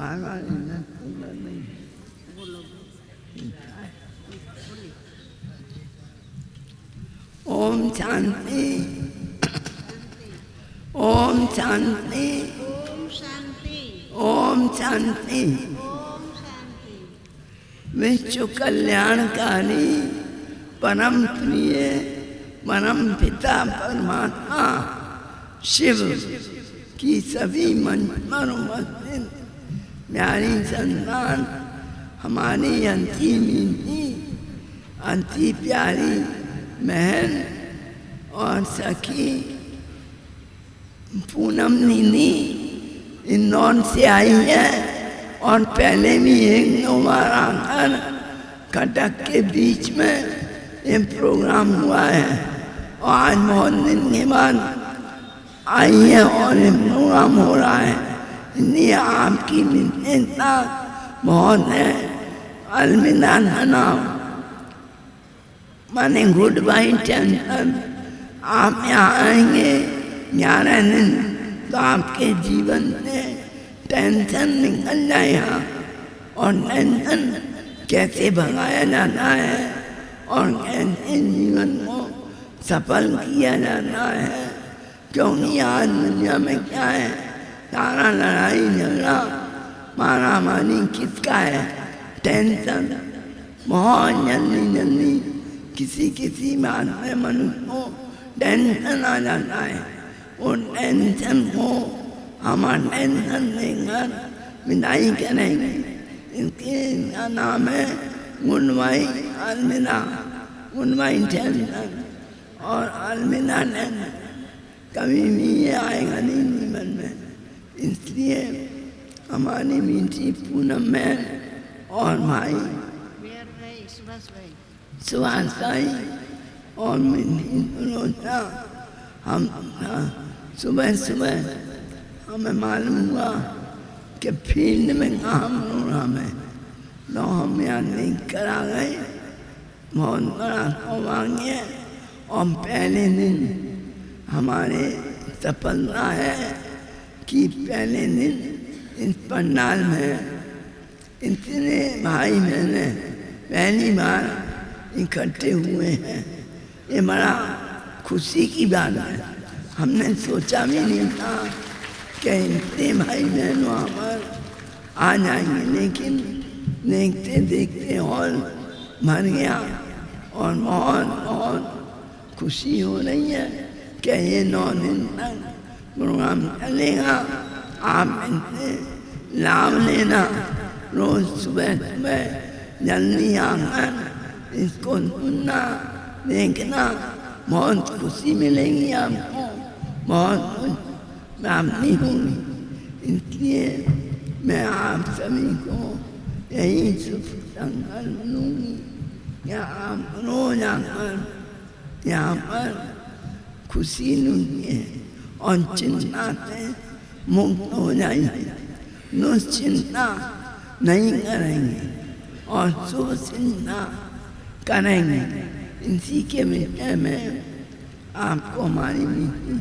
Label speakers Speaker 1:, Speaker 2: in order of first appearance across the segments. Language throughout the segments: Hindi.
Speaker 1: ओम शांति, ओम शांति, ओम शांति। विश्व कल्याणकारी परम प्रिय परम पिता परमात्मा शिव की सभी मंच पर उपस्थित प्यारी संतान, हमारी अंति मीठी अंति प्यारी बहन और सखी पूनम नीनी इंदौर से आई है और पहले भी एक दो बार आकर कटक के बीच में ये प्रोग्राम हुआ है और आज बहुत दिन के बाद आई है और ये प्रोग्राम हो रहा है, इसलिए आपकी विशेषता बहुत है। अलविदा का नाम माने गुड बाई टेंशन। आप यहाँ आएंगे 11 दिन तो आपके जीवन से टेंशन निकल जाएगा और टेंशन कैसे भगाया जाता है और कैसे जीवन को सफल किया जाता है। क्योंकि आज दुनिया में क्या है, सारा लड़ाई झगड़ा मारा मारी किसका है, टेंशन। बहुत जल्दी जल्दी किसी बात में मनुष्य को टेंशन आ जाता है। वो टेंशन को हमारा टेंशन लेकर विदाई करेंगे। इसका नाम है गुड बाई अलविदा, गुड बाई टेंशन और अलविदा टेंशन। कभी भी ये आएगा नहीं जीवन में, इसलिए हमारी मीठी पूनम बहन और भाई सुभाष भाई और मीठी सुलोचना, हम सुबह सुबह हमें मालूम हुआ कि फील्ड में काम प्रोग्राम है तो हम यहाँ देख कर आ गए। बहुत बड़ा सौभाग्य है और पहले दिन हमारे सफलता है कि पहले दिन इस पंडाल में इतने भाई बहने पहली बार इकट्ठे हुए हैं। ये बड़ा खुशी की बात है। हमने सोचा भी नहीं था कि इतने भाई बहन वहाँ पर आ जाएंगे, लेकिन देखते देखते हॉल भर गया और बहुत बहुत खुशी हो रही है कि ये 9 दिन तक प्रोग्राम चलेगा। आप इनसे लाभ लेना, रोज सुबह सुबह जल्दी आकर इसको सुनना देखना, बहुत खुशी मिलेगी आपको, बहुत कुछ प्राप्ति होगी। इसलिए मैं आप सभी को यही शुभ संकल्प लूँगी कि आप रोज आकर यहाँ पर खुशी लूटिए और चिंता से मुक्त हो जाएंगे, दुश्चिंता नहीं करेंगे और शुभ चिंता करेंगे। इसी के विषय में आपको हमारी मीठी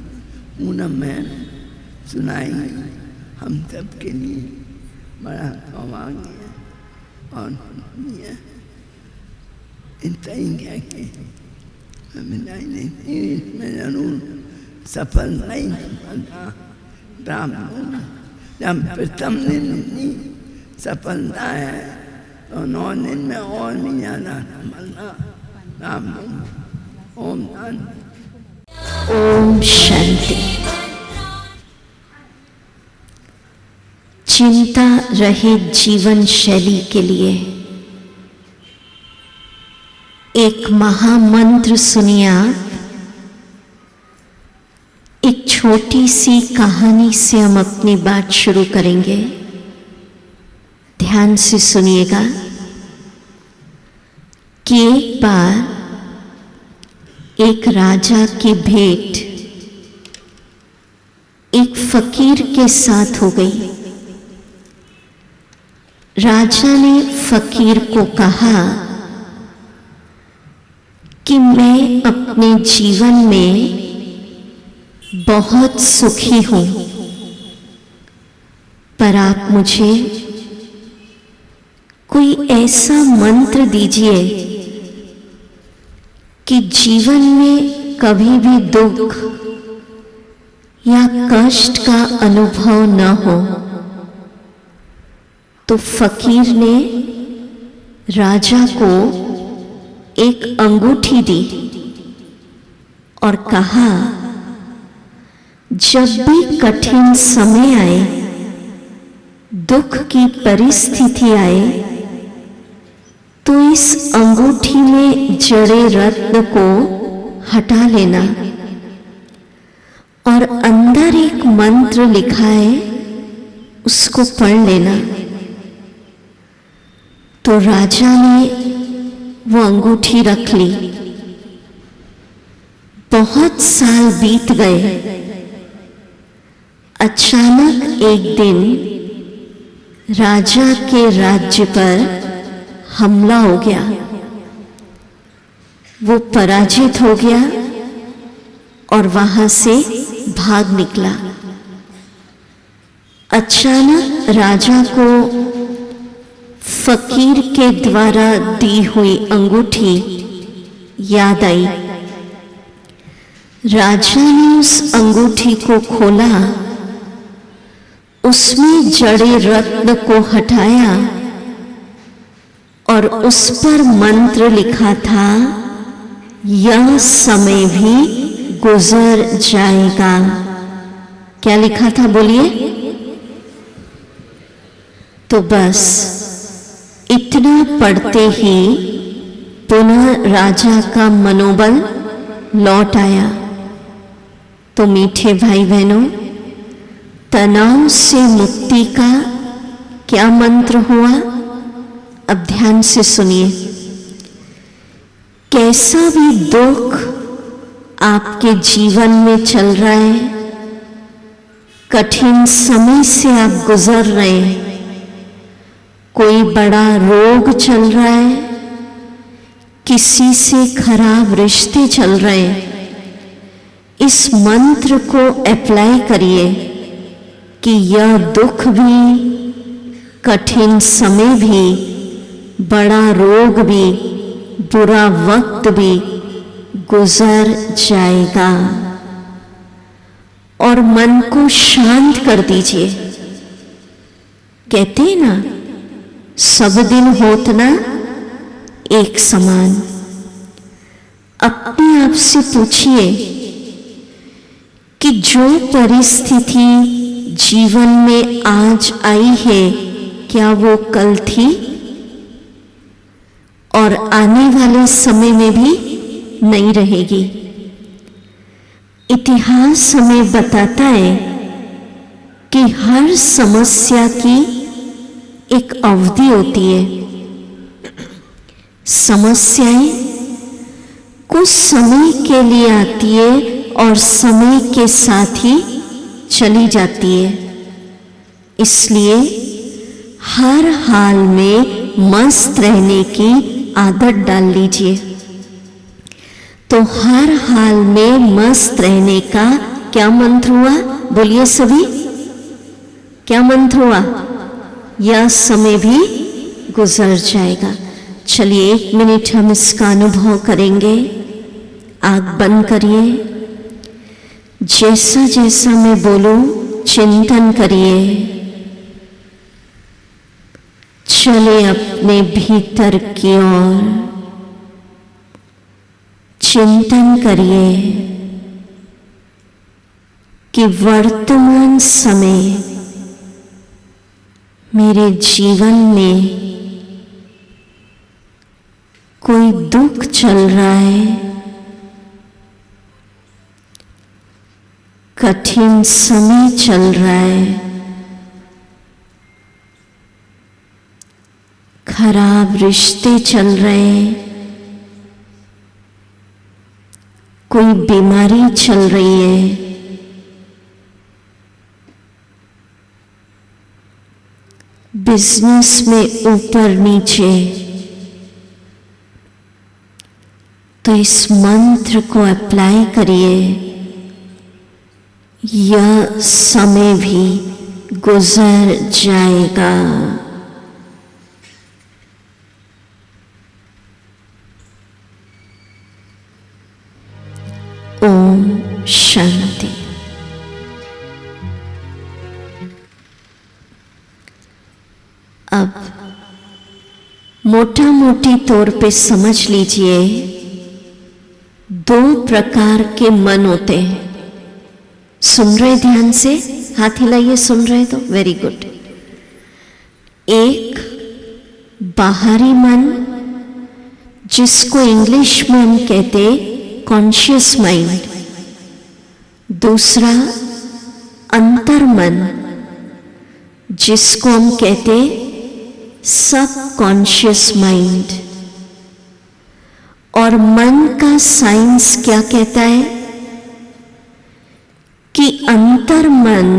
Speaker 1: पूनम बहन सुनाएंगे। हम सब के लिए बड़ा सौभाग्य है और इतना ही कह के विदाई लेती हूँ। इसमें जरूर सफल नहीं सफलता प्राप्त होगी। जब प्रथम दिन इतनी सफलता है तो 9 दिन में और भी ज़्यादा सफलता प्राप्त होगी। ओम शांति।
Speaker 2: ओम शांति। चिंता रहित जीवन शैली के लिए एक महामंत्र सुनिए आप। एक छोटी सी कहानी से हम अपनी बात शुरू करेंगे, ध्यान से सुनिएगा। कि एक बार एक राजा की भेंट एक फकीर के साथ हो गई। राजा ने फकीर को कहा कि मैं अपने जीवन में बहुत सुखी हूं, पर आप मुझे कोई ऐसा मंत्र दीजिए कि जीवन में कभी भी दुख या कष्ट का अनुभव न हो। तो फकीर ने राजा को एक अंगूठी दी और कहा, जब भी कठिन समय आए, दुख की परिस्थिति आए, तो इस अंगूठी में जड़े रत्न को हटा लेना और अंदर एक मंत्र लिखा है उसको पढ़ लेना। तो राजा ने वो अंगूठी रख ली। बहुत साल बीत गए। अचानक एक दिन राजा के राज्य पर हमला हो गया। वो पराजित हो गया और वहां से भाग निकला। अचानक राजा को फकीर के द्वारा दी हुई अंगूठी याद आई। राजा ने उस अंगूठी को खोला, उसमें जड़े रत्न को हटाया और उस पर मंत्र लिखा था, यह समय भी गुजर जाएगा। क्या लिखा था बोलिए? तो बस इतना पढ़ते ही पुनः राजा का मनोबल लौट आया। तो मीठे भाई बहनों, तनाव से मुक्ति का क्या मंत्र हुआ? अब ध्यान से सुनिए। कैसा भी दुख आपके जीवन में चल रहा है, कठिन समय से आप गुजर रहे हैं, कोई बड़ा रोग चल रहा है, किसी से खराब रिश्ते चल रहे हैं, इस मंत्र को अप्लाई करिए कि यह दुख भी, कठिन समय भी, बड़ा रोग भी, बुरा वक्त भी गुजर जाएगा। और मन को शांत कर दीजिए। कहते हैं ना, सब दिन होत ना एक समान। अपने आप से पूछिए कि जो परिस्थिति जीवन में आज आई है, क्या वो कल थी और आने वाले समय में भी नहीं रहेगी? इतिहास हमें बताता है कि हर समस्या की एक अवधि होती है। समस्याएं कुछ समय के लिए आती है और समय के साथ ही चली जाती है। इसलिए हर हाल में मस्त रहने की आदत डाल लीजिए। तो हर हाल में मस्त रहने का क्या मंत्र हुआ? बोलिए सभी, क्या मंत्र हुआ? यह समय भी गुजर जाएगा। चलिए 1 मिनट हम इसका अनुभव करेंगे। आँख बंद करिए। जैसा जैसा मैं बोलूं चिंतन करिए। चले अपने भीतर की ओर, चिंतन करिए कि वर्तमान समय मेरे जीवन में कोई दुख चल रहा है, कठिन समय चल रहा है, खराब रिश्ते चल रहे हैं, कोई बीमारी चल रही है, बिजनेस में ऊपर नीचे। तो इस मंत्र को अप्लाई करिए। यह समय भी गुजर जाएगा। ओम शांति। अब मोटा मोटी तौर पे समझ लीजिए, दो प्रकार के मन होते हैं। सुन रहे ध्यान से, हाथ हिलाइए, सुन रहे तो वेरी गुड। एक बाहरी मन, जिसको इंग्लिश में हम कहते कॉन्शियस माइंड। दूसरा अंतर मन, जिसको हम कहते सब कॉन्शियस माइंड। और मन का साइंस क्या कहता है कि अंतर मन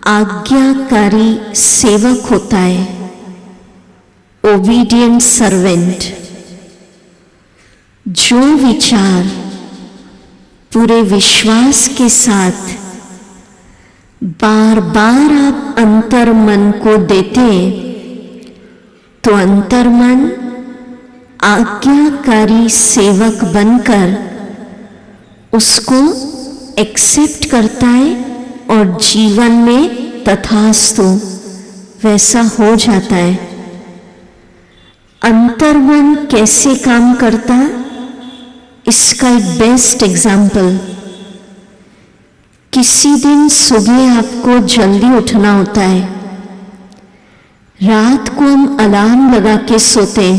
Speaker 2: आज्ञाकारी सेवक होता है, ओबीडियंट सर्वेंट। जो विचार पूरे विश्वास के साथ बार बार आप अंतर मन को देते, तो अंतर मन आज्ञाकारी सेवक बनकर उसको एक्सेप्ट करता है और जीवन में तथास्तु वैसा हो जाता है। अंतर मन कैसे काम करता, इसका एक बेस्ट एग्जाम्पल, किसी दिन सुबह आपको जल्दी उठना होता है, रात को हम अलार्म लगा के सोते,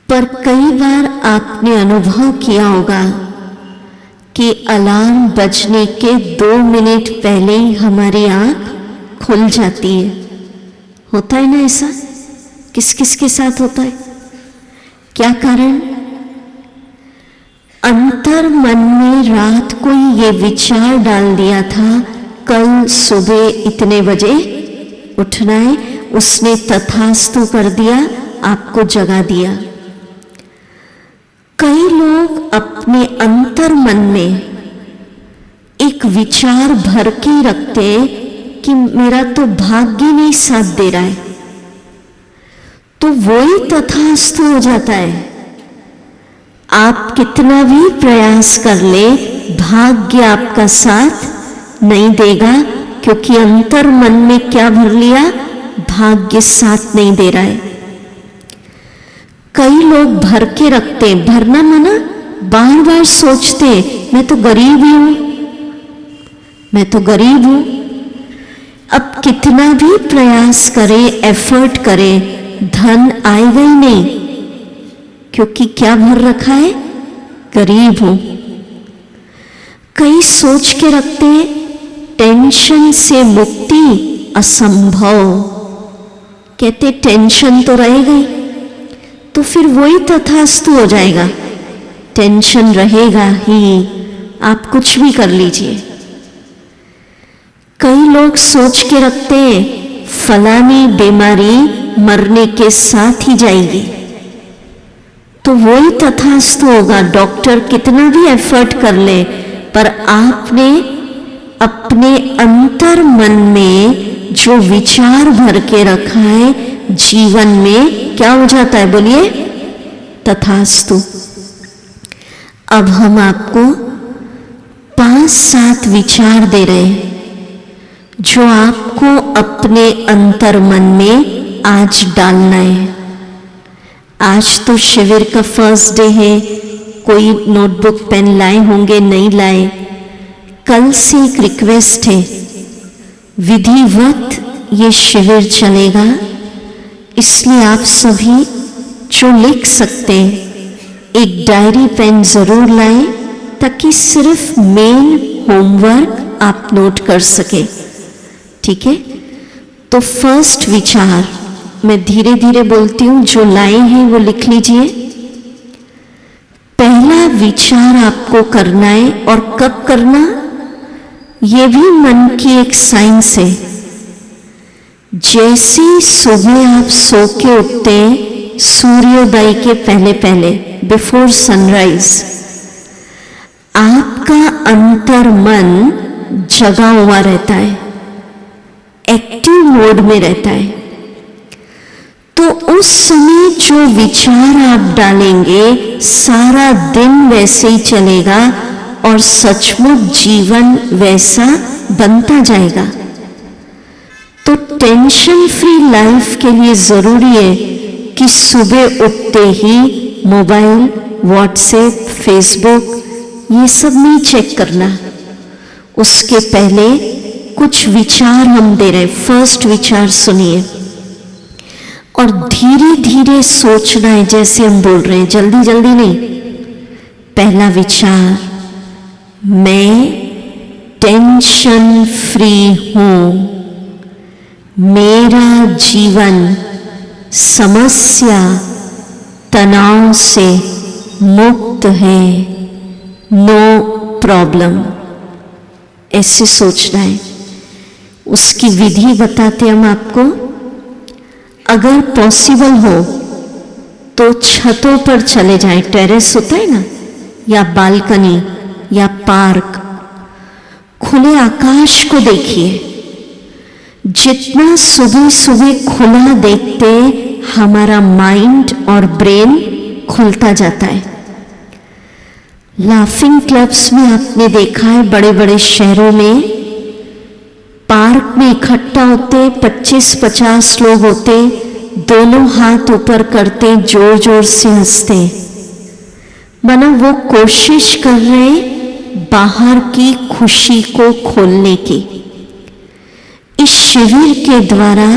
Speaker 2: पर कई बार आपने अनुभव किया होगा कि अलार्म बजने के 2 मिनट पहले ही हमारी आंख खुल जाती है। होता है ना ऐसा? किस किस के साथ होता है? क्या कारण? अंतर मन में रात को ही ये विचार डाल दिया था, कल सुबह इतने बजे उठना है, उसने तथास्तु कर दिया, आपको जगा दिया। कई लोग अपने अंतर मन में एक विचार भर के रखते कि मेरा तो भाग्य नहीं साथ दे रहा है, तो वही तथास्तु हो जाता है। आप कितना भी प्रयास कर ले, भाग्य आपका साथ नहीं देगा, क्योंकि अंतर मन में क्या भर लिया? भाग्य साथ नहीं दे रहा है। कई लोग भर के रखते, भरना मना, बार बार सोचते मैं तो गरीब ही हूं, मैं तो गरीब हूं। अब कितना भी प्रयास करे, एफर्ट करे, धन आएगा ही नहीं, क्योंकि क्या भर रखा है? गरीब हूं। कई सोच के रखते टेंशन से मुक्ति असंभव, कहते टेंशन तो रहेगा ही, तो फिर वही तथास्तु हो जाएगा, टेंशन रहेगा ही, आप कुछ भी कर लीजिए। कई लोग सोच के रखते हैं फलानी बीमारी मरने के साथ ही जाएगी, तो वही तथास्तु होगा, डॉक्टर कितना भी एफर्ट कर ले, पर आपने अपने अंतर मन में जो विचार भर के रखा है, जीवन में क्या हो जाता है? बोलिए, तथास्तु। अब हम आपको 5-7 विचार दे रहे हैं, जो आपको अपने अंतर मन में आज डालना है। आज तो शिविर का फर्स्ट डे है, कोई नोटबुक पेन लाए होंगे, नहीं लाए। कल से एक रिक्वेस्ट है, विधिवत ये शिविर चलेगा, इसलिए आप सभी जो लिख सकते एक डायरी पेन जरूर लाएं, ताकि सिर्फ मेन होमवर्क आप नोट कर सके। ठीक है? तो फर्स्ट विचार मैं धीरे धीरे बोलती हूं, जो लाए हैं वो लिख लीजिए। पहला विचार आपको करना है, और कब करना, ये भी मन की एक साइंस है। जैसे सुबह आप सो के उठते, सूर्योदय के पहले पहले, बिफोर सनराइज, आपका अंतर मन जगा हुआ रहता है, एक्टिव मोड में रहता है। तो उस समय जो विचार आप डालेंगे सारा दिन वैसे ही चलेगा और सचमुच जीवन वैसा बनता जाएगा। तो टेंशन फ्री लाइफ के लिए जरूरी है कि सुबह उठते ही मोबाइल, व्हाट्सएप, फेसबुक ये सब नहीं चेक करना। उसके पहले कुछ विचार हम दे रहे, फर्स्ट विचार सुनिए और धीरे धीरे सोचना है, जैसे हम बोल रहे हैं, जल्दी जल्दी नहीं। पहला विचार, मैं टेंशन फ्री हूं, मेरा जीवन समस्या तनाव से मुक्त है, नो प्रॉब्लम। ऐसे सोचना है। उसकी विधि बताते हम आपको। अगर पॉसिबल हो तो छतों पर चले जाएं, टेरेस होता है ना, या बालकनी या पार्क, खुले आकाश को देखिए। जितना सुबह सुबह खुला देखते हमारा माइंड और ब्रेन खुलता जाता है। लाफिंग क्लब्स में आपने देखा है, बड़े बड़े शहरों में पार्क में इकट्ठा होते 25-50 लोग होते, दोनों हाथ ऊपर करते, जोर जोर से हंसते, मानो वो कोशिश कर रहे बाहर की खुशी को खोलने की। इस शिविर के द्वारा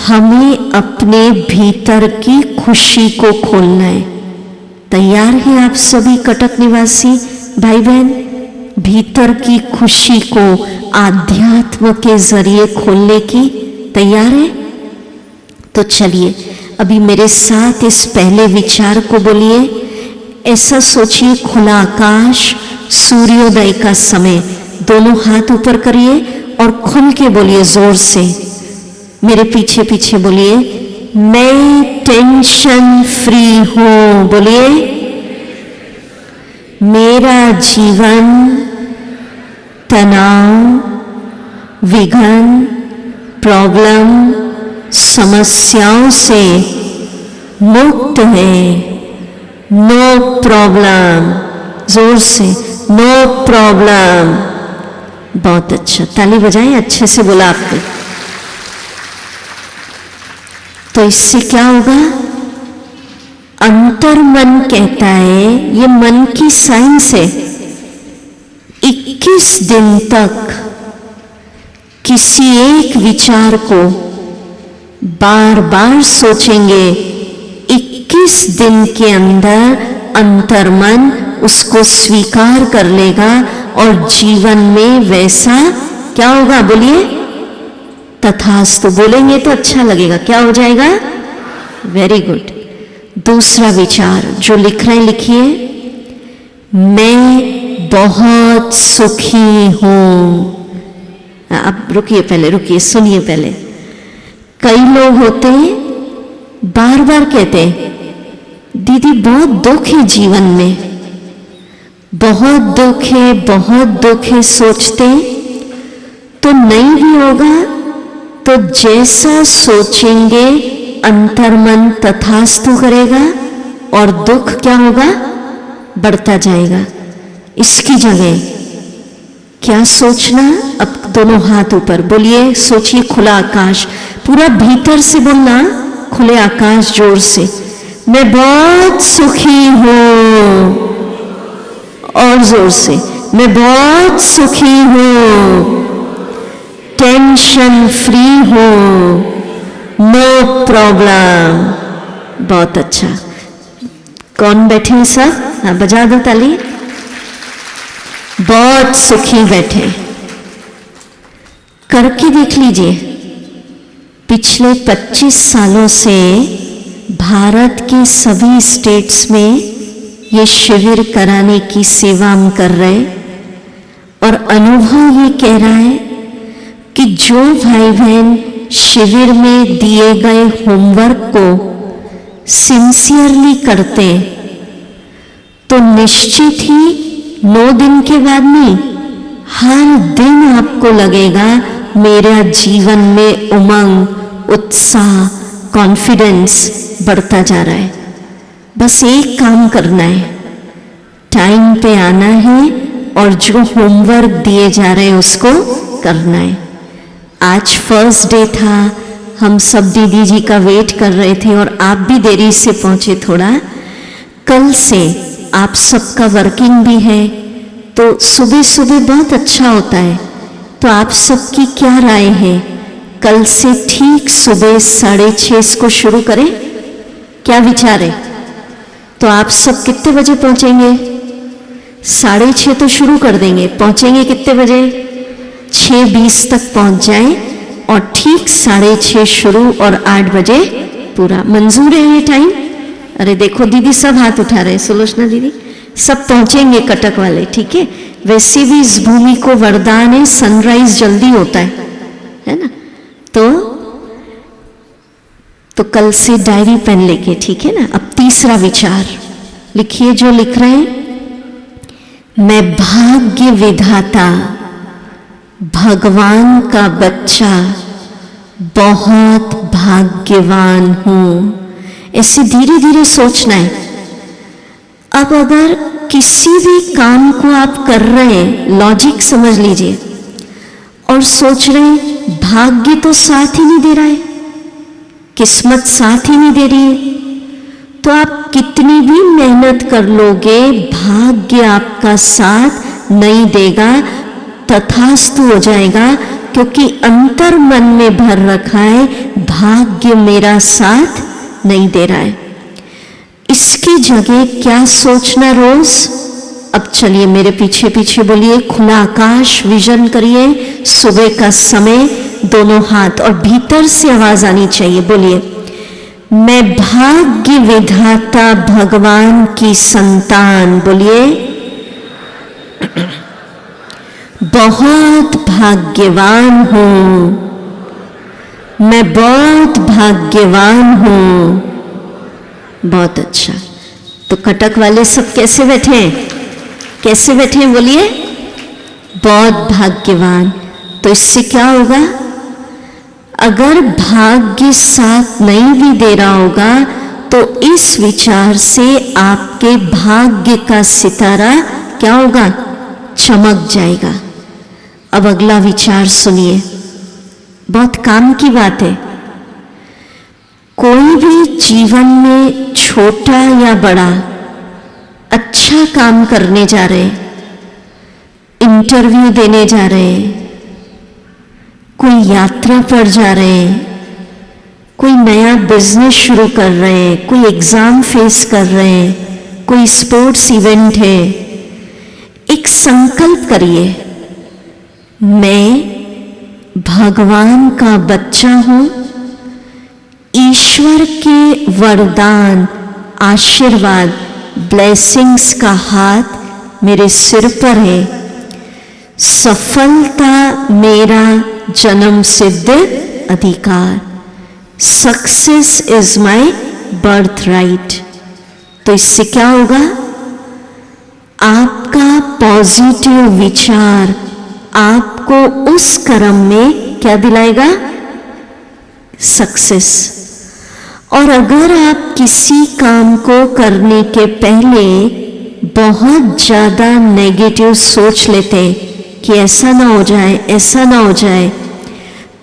Speaker 2: हमें अपने भीतर की खुशी को खोलना है। तैयार हैं आप सभी कटक निवासी भाई बहन, भीतर की खुशी को आध्यात्म के जरिए खोलने की? तैयार है? तो चलिए अभी मेरे साथ इस पहले विचार को बोलिए। ऐसा सोचिए, खुला आकाश, सूर्योदय का समय, दोनों हाथ ऊपर करिए और खुल के बोलिए जोर से, मेरे पीछे पीछे बोलिए, मैं टेंशन फ्री हूं। बोलिए, मेरा जीवन तनाव, विघ्न, प्रॉब्लम, समस्याओं से मुक्त है, नो प्रॉब्लम। जोर से, नो प्रॉब्लम। बहुत अच्छा, ताली बजाएं, अच्छे से बोला आपने। तो इससे क्या होगा? अंतर मन कहता है, ये मन की साइंस है, 21 दिन तक किसी एक विचार को बार बार सोचेंगे, 21 दिन के अंदर अंतर्मन उसको स्वीकार कर लेगा और जीवन में वैसा क्या होगा? बोलिए, तथास्तु। बोलेंगे तो अच्छा लगेगा। क्या हो जाएगा? Very good. दूसरा विचार जो लिख रहे हैं लिखिए, मैं बहुत सुखी हूं। अब रुकिए, पहले रुकिए, सुनिए पहले। कई लोग होते हैं बार बार कहते हैं, दीदी बहुत दुख है जीवन में, बहुत दुख है, बहुत दुख है, सोचते तो नहीं भी होगा। तो जैसा सोचेंगे अंतर्मन तथास्तु करेगा और दुख क्या होगा? बढ़ता जाएगा। इसकी जगह क्या सोचना? अब दोनों हाथ ऊपर बोलिए, सोचिए खुला आकाश, पूरा भीतर से बोलना, खुले आकाश, जोर से, मैं बहुत सुखी हूं। और जोर से, मैं बहुत सुखी हूं, टेंशन फ्री हूं, नो प्रॉब्लम। बहुत अच्छा। कौन बैठे हैं सब? हाँ, बजा दो ताली। बहुत सुखी बैठे। करके देख लीजिए। पिछले 25 सालों से भारत के सभी स्टेट्स में ये शिविर कराने की सेवा हम कर रहे, और अनुभव ये कह रहा है कि जो भाई बहन शिविर में दिए गए होमवर्क को सिंसियरली करते तो निश्चित ही 9 दिन के बाद नहीं, हर दिन आपको लगेगा मेरा जीवन में उमंग, उत्साह, कॉन्फिडेंस बढ़ता जा रहा है। बस एक काम करना है, टाइम पे आना है और जो होमवर्क दिए जा रहे हैं उसको करना है। आज फर्स्ट डे था, हम सब दीदी जी का वेट कर रहे थे और आप भी देरी से पहुंचे थोड़ा। कल से आप सबका वर्किंग भी है, तो सुबह सुबह बहुत अच्छा होता है। तो आप सबकी क्या राय है, कल से ठीक सुबह 6:30 को शुरू करें? क्या विचार है? तो आप सब कितने बजे पहुंचेंगे? 6:30 तो शुरू कर देंगे, पहुंचेंगे कितने बजे? 6:20 तक पहुंच जाएं और ठीक 6:30 शुरू और 8 बजे पूरा। मंजूर है ये टाइम? अरे देखो दीदी सब हाथ उठा रहे हैं, सुलोचना दीदी सब पहुंचेंगे कटक वाले, ठीक है। वैसे भी इस भूमि को वरदान है, सनराइज जल्दी होता है ना। तो कल से डायरी पेन लेके, ठीक है ना। अब तीसरा विचार लिखिए, जो लिख रहे हैं, मैं भाग्य विधाता भगवान का बच्चा बहुत भाग्यवान हूं। ऐसे धीरे धीरे सोचना है। अब अगर किसी भी काम को आप कर रहे हैं, लॉजिक समझ लीजिए, और सोच रहे हैं भाग्य तो साथ ही नहीं दे रहा है, किस्मत साथ ही नहीं दे रही है, तो आप कितनी भी मेहनत कर लोगे भाग्य आपका साथ नहीं देगा, तथास्तु हो जाएगा। क्योंकि अंतर मन में भर रखा है भाग्य मेरा साथ नहीं दे रहा है। इसकी जगह क्या सोचना रोज? अब चलिए मेरे पीछे पीछे बोलिए, खुला आकाश विजन करिए, सुबह का समय, दोनों हाथ, और भीतर से आवाज आनी चाहिए, बोलिए, मैं भाग्य विधाता भगवान की संतान, बोलिए, बहुत भाग्यवान हूं, मैं बहुत भाग्यवान हूं। बहुत अच्छा। तो कटक वाले सब कैसे बैठे हैं? कैसे बैठे हैं बोलिए? बहुत भाग्यवान। तो इससे क्या होगा? अगर भाग्य साथ नहीं भी दे रहा होगा तो इस विचार से आपके भाग्य का सितारा क्या होगा? चमक जाएगा। अब अगला विचार सुनिए, बहुत काम की बात है। कोई भी जीवन में छोटा या बड़ा अच्छा काम करने जा रहे, इंटरव्यू देने जा रहे, कोई यात्रा पर जा रहे, कोई नया बिजनेस शुरू कर रहे हैं, कोई एग्जाम फेस कर रहे हैं, कोई स्पोर्ट्स इवेंट है, एक संकल्प करिए, मैं भगवान का बच्चा हूं, ईश्वर के वरदान, आशीर्वाद, ब्लेसिंग्स का हाथ मेरे सिर पर है, सफलता मेरा जन्म सिद्ध अधिकार, success is my birth right. तो इससे क्या होगा? आपका पॉजिटिव विचार आपको उस कर्म में क्या दिलाएगा? सक्सेस। और अगर आप किसी काम को करने के पहले बहुत ज़्यादा नेगेटिव सोच लेते कि ऐसा ना हो जाए, ऐसा ना हो जाए,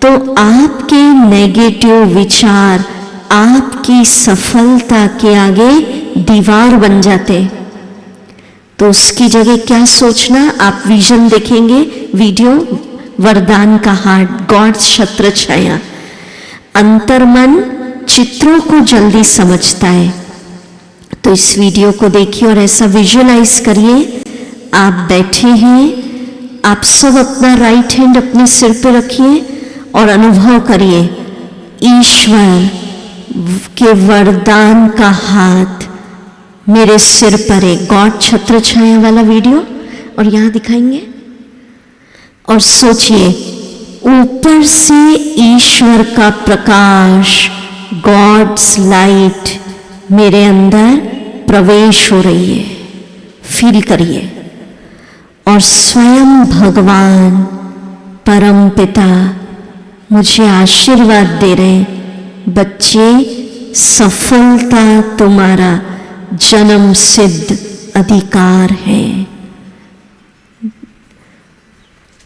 Speaker 2: तो आपके नेगेटिव विचार आपकी सफलता के आगे दीवार बन जाते। तो उसकी जगह क्या सोचना? आप विजन देखेंगे, वीडियो वरदान का हार्ट, गॉड छत्र छाया। अंतर्मन चित्रों को जल्दी समझता है, तो इस वीडियो को देखिए और ऐसा विजुअलाइज करिए, आप बैठे हैं, आप सब अपना राइट हैंड अपने सिर पे रखिए और अनुभव करिए ईश्वर के वरदान का हाथ मेरे सिर पर है। गॉड छत्र छाया वाला वीडियो और यहां दिखाएंगे और सोचिए ऊपर से ईश्वर का प्रकाश, गॉड्स लाइट मेरे अंदर प्रवेश हो रही है, फील करिए। और स्वयं भगवान परम पिता मुझे आशीर्वाद दे रहे, बच्चे, सफलता तुम्हारा जन्म सिद्ध अधिकार है।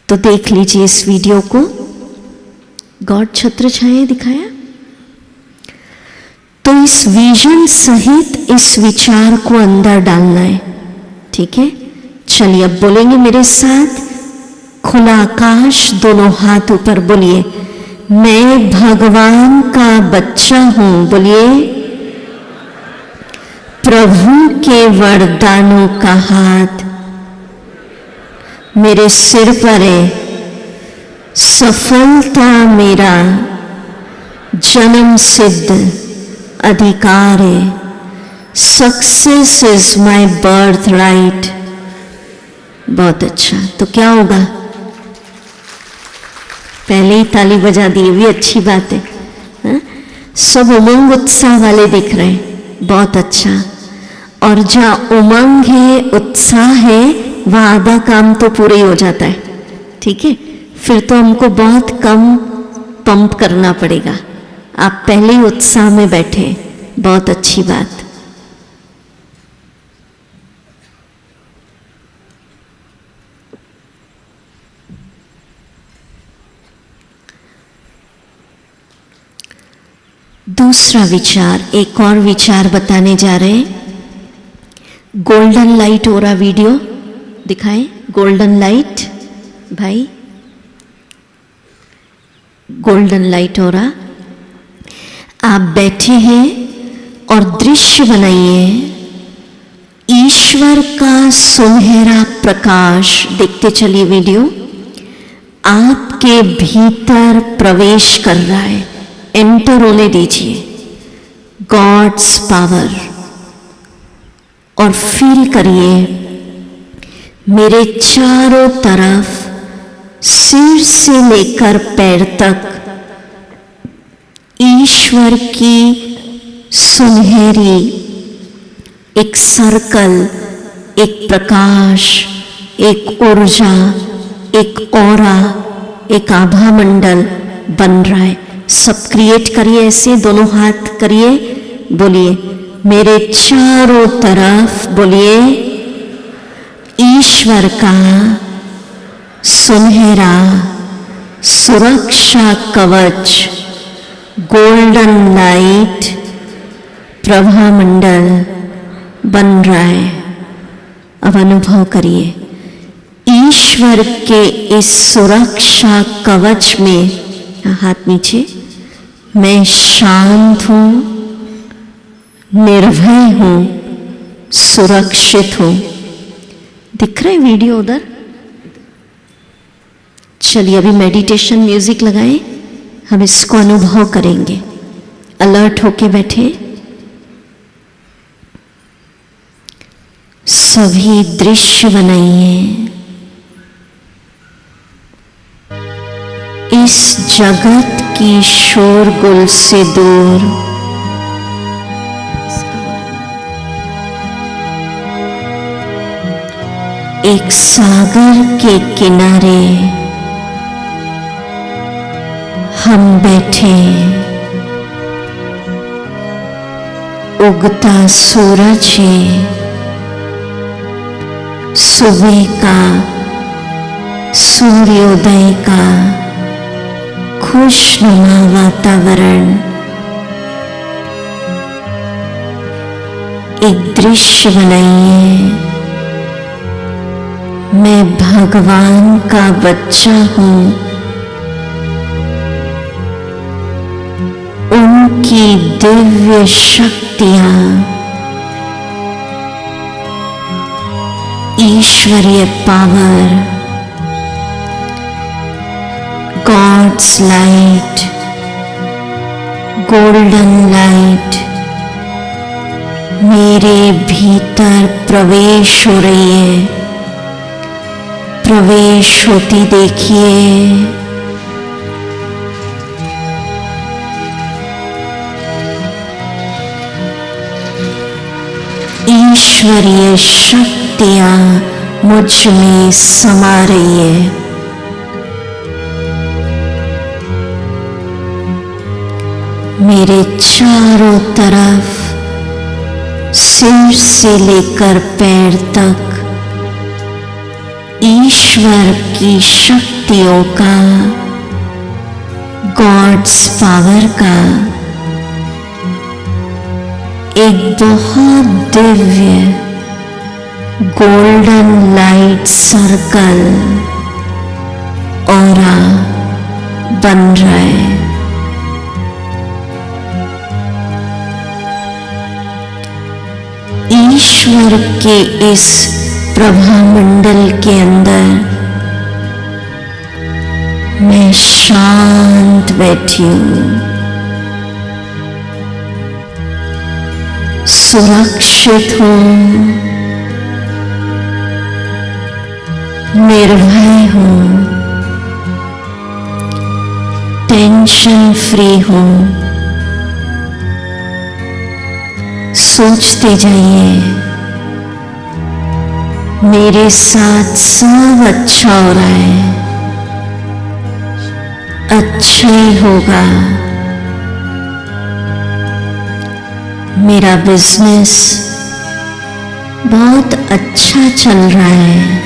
Speaker 2: तो देख लीजिए इस वीडियो को। गॉड छत्र छाया दिखाया। तो इस विजन सहित इस विचार को अंदर डालना है। ठीक है, चलिए अब बोलेंगे मेरे साथ। खुला आकाश, दोनों हाथ ऊपर, बोलिए मैं भगवान का बच्चा हूं। बोलिए प्रभु के वरदानों का हाथ मेरे सिर पर है। सफलता मेरा जन्म सिद्ध अधिकार है। Success is my birth right. बहुत अच्छा। तो क्या होगा? पहले ही ताली बजा दी, भी अच्छी बात है। हा? सब उमंग उत्साह वाले दिख रहे हैं। बहुत अच्छा। और जहाँ उमंग है, उत्साह है, वहाँ आधा काम तो पूरा ही हो जाता है। ठीक है, फिर तो हमको बहुत कम पंप करना पड़ेगा। आप पहले ही उत्साह में बैठे, बहुत अच्छी बात। दूसरा विचार, एक और विचार बताने जा रहे हैं। गोल्डन लाइट हो रहा, वीडियो दिखाएं। गोल्डन लाइट भाई, गोल्डन लाइट हो रहा। आप बैठे हैं और दृश्य बनाइए ईश्वर का सुनहरा प्रकाश। देखते चलिए वीडियो। आपके भीतर प्रवेश कर रहा है, एंटर होने दीजिए गॉड्स पावर। और फील करिए मेरे चारों तरफ, सिर से लेकर पैर तक ईश्वर की सुनहरी एक सर्कल, एक प्रकाश, एक ऊर्जा, एक ऑरा, एक आभा मंडल बन रहा है। सब क्रिएट करिए ऐसे, दोनों हाथ करिए, बोलिए मेरे चारों तरफ, बोलिए ईश्वर का सुनहरा सुरक्षा कवच, गोल्डन लाइट प्रभा मंडल बन रहा है। अब अनुभव करिए ईश्वर के इस सुरक्षा कवच में, हाथ नीचे, मैं शांत हूं, निर्भय हूं, सुरक्षित हूं। दिख रहा है वीडियो उधर? चलिए अभी मेडिटेशन म्यूजिक लगाएं, हम इसको अनुभव करेंगे। अलर्ट होके बैठे। सभी दृश्य बनाइए इस जगत की शोरगुल से दूर। एक सागर के किनारे हम बैठे, उगता सूरज है, सुबह का, सूर्योदय का खुशनुमा वातावरण। एक दृश्य बनाइए, मैं भगवान का बच्चा हूं, उनकी दिव्य शक्तियां, ईश्वरीय power, God's light, golden light मेरे भीतर प्रवेश हो रही है। प्रवेश होती देखिए। ईश्वरीय शक्तियां मुझ में समा रही है। मेरे चारों तरफ सिर से लेकर पैर तक ईश्वर की शक्तियों का, गॉड्स पावर का एक बहुत Divya golden light circle aura बन रहा है। ईश्वर के इस प्रभामंडल के अंदर मैं शांत बैठी हूं, सुरक्षित हूं, निर्भय हूं, टेंशन फ्री हूं। सोचते जाइए, मेरे साथ सब अच्छा हो रहा है, अच्छा ही होगा। मेरा बिजनेस बहुत अच्छा चल रहा है,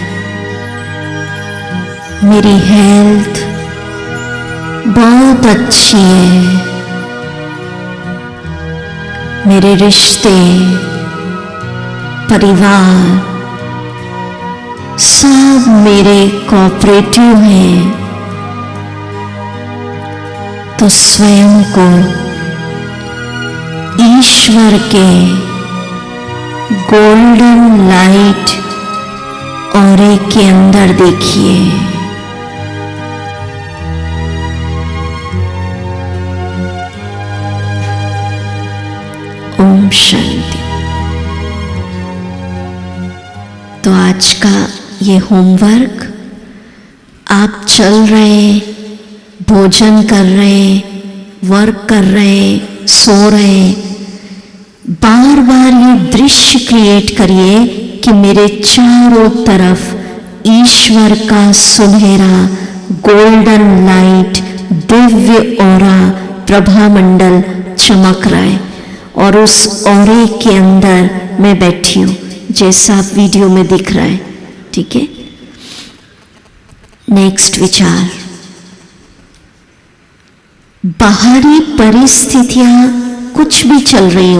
Speaker 2: मेरी हेल्थ बहुत अच्छी है, मेरे रिश्ते, परिवार सब मेरे कोऑपरेटिव हैं। तो स्वयं को ईश्वर के गोल्डन लाइट ऑरे के अंदर देखिए। ओम शांति। तो आज का ये होमवर्क, आप चल रहे, भोजन कर रहे, वर्क कर रहे, सो रहे, बार बार ये दृश्य क्रिएट करिए कि मेरे चारों तरफ ईश्वर का सुनहरा गोल्डन लाइट दिव्य ऑरा प्रभामंडल चमक रहा है और उस ऑरे के अंदर मैं बैठी हूं, जैसा आप वीडियो में दिख रहा है। ठीक है। नेक्स्ट विचार, बाहरी परिस्थितियां कुछ भी चल रही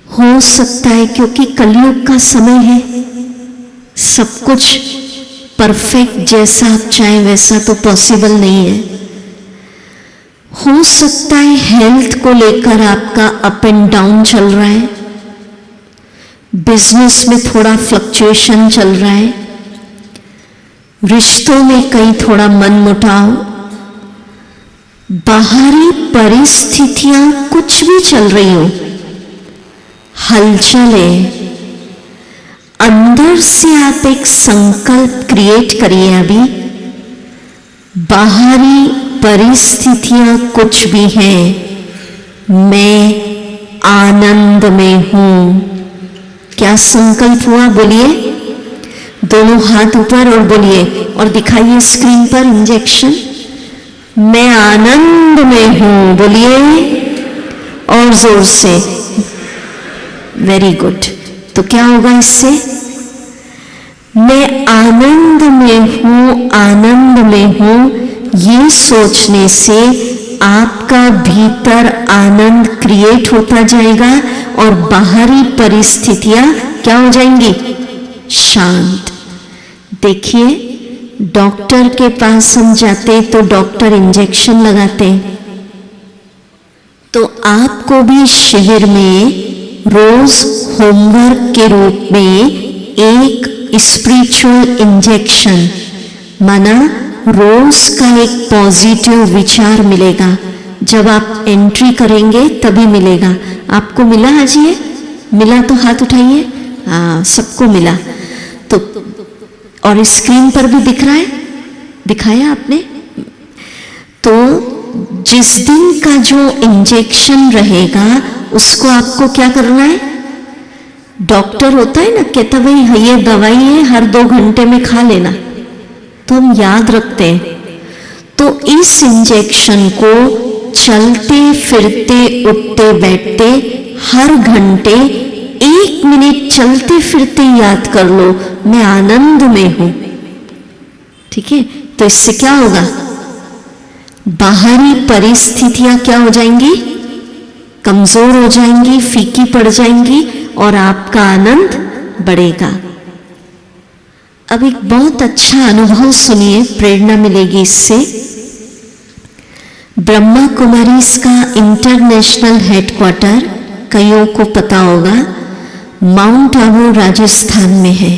Speaker 2: हो सकता है, क्योंकि कलयुग का समय है, सब कुछ परफेक्ट जैसा आप चाहें वैसा तो पॉसिबल नहीं है। हो सकता है हेल्थ को लेकर आपका अप एंड डाउन चल रहा है, बिजनेस में थोड़ा फ्लक्चुएशन चल रहा है, रिश्तों में कहीं थोड़ा मनमुटाव, बाहरी परिस्थितियां कुछ भी चल रही हो, हलचल है, अंदर से आप एक संकल्प क्रिएट करिए। अभी बाहरी परिस्थितियां कुछ भी हैं, मैं आनंद में हूं। क्या संकल्प हुआ? बोलिए, दोनों हाथ ऊपर और बोलिए और दिखाइए स्क्रीन पर इंजेक्शन। मैं आनंद में हूं, बोलिए और जोर से। Very good. तो क्या होगा इससे? मैं आनंद में हूं, आनंद में हूं, ये सोचने से आपका भीतर आनंद क्रिएट होता जाएगा और बाहरी परिस्थितियां क्या हो जाएंगी? शांत। देखिए, डॉक्टर के पास हम जाते तो डॉक्टर इंजेक्शन लगाते, तो आपको भी शिविर में रोज होमवर्क के रूप में एक स्पिरिचुअल इंजेक्शन, माना रोज का एक पॉजिटिव विचार मिलेगा। जब आप एंट्री करेंगे तभी मिलेगा। आपको मिला आज? ये मिला तो हाथ उठाइए। हाँ, सबको मिला। तो और स्क्रीन पर भी दिख रहा है, दिखाया आपने? तो जिस दिन का जो इंजेक्शन रहेगा उसको आपको क्या करना है? डॉक्टर होता है ना, कहता भाई ये दवाई है, हर 2 घंटे में खा लेना, तो हम याद रखते हैं। तो इस इंजेक्शन को चलते फिरते उठते बैठते हर घंटे 1 मिनट चलते फिरते याद कर लो, मैं आनंद में हूं। ठीक है, तो इससे क्या होगा? बाहरी परिस्थितियां क्या हो जाएंगी? कमजोर हो जाएंगी, फीकी पड़ जाएंगी और आपका आनंद बढ़ेगा। अब एक बहुत अच्छा अनुभव सुनिए, प्रेरणा मिलेगी इससे। ब्रह्मा कुमारीज का इंटरनेशनल हेडक्वार्टर कईयों को पता होगा माउंट आबू राजस्थान में है।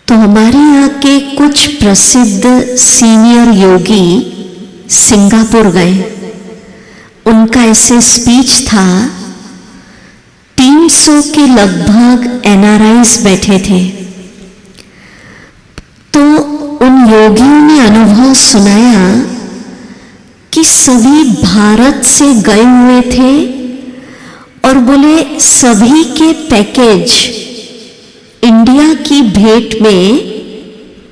Speaker 2: तो हमारे यहाँ के कुछ प्रसिद्ध सीनियर योगी सिंगापुर गए। उनका ऐसे स्पीच था, 300 के लगभग एनआरआईज बैठे थे। तो उन योगियों ने अनुभव सुनाया कि सभी भारत से गए हुए थे और बोले सभी के पैकेज इंडिया की भेंट में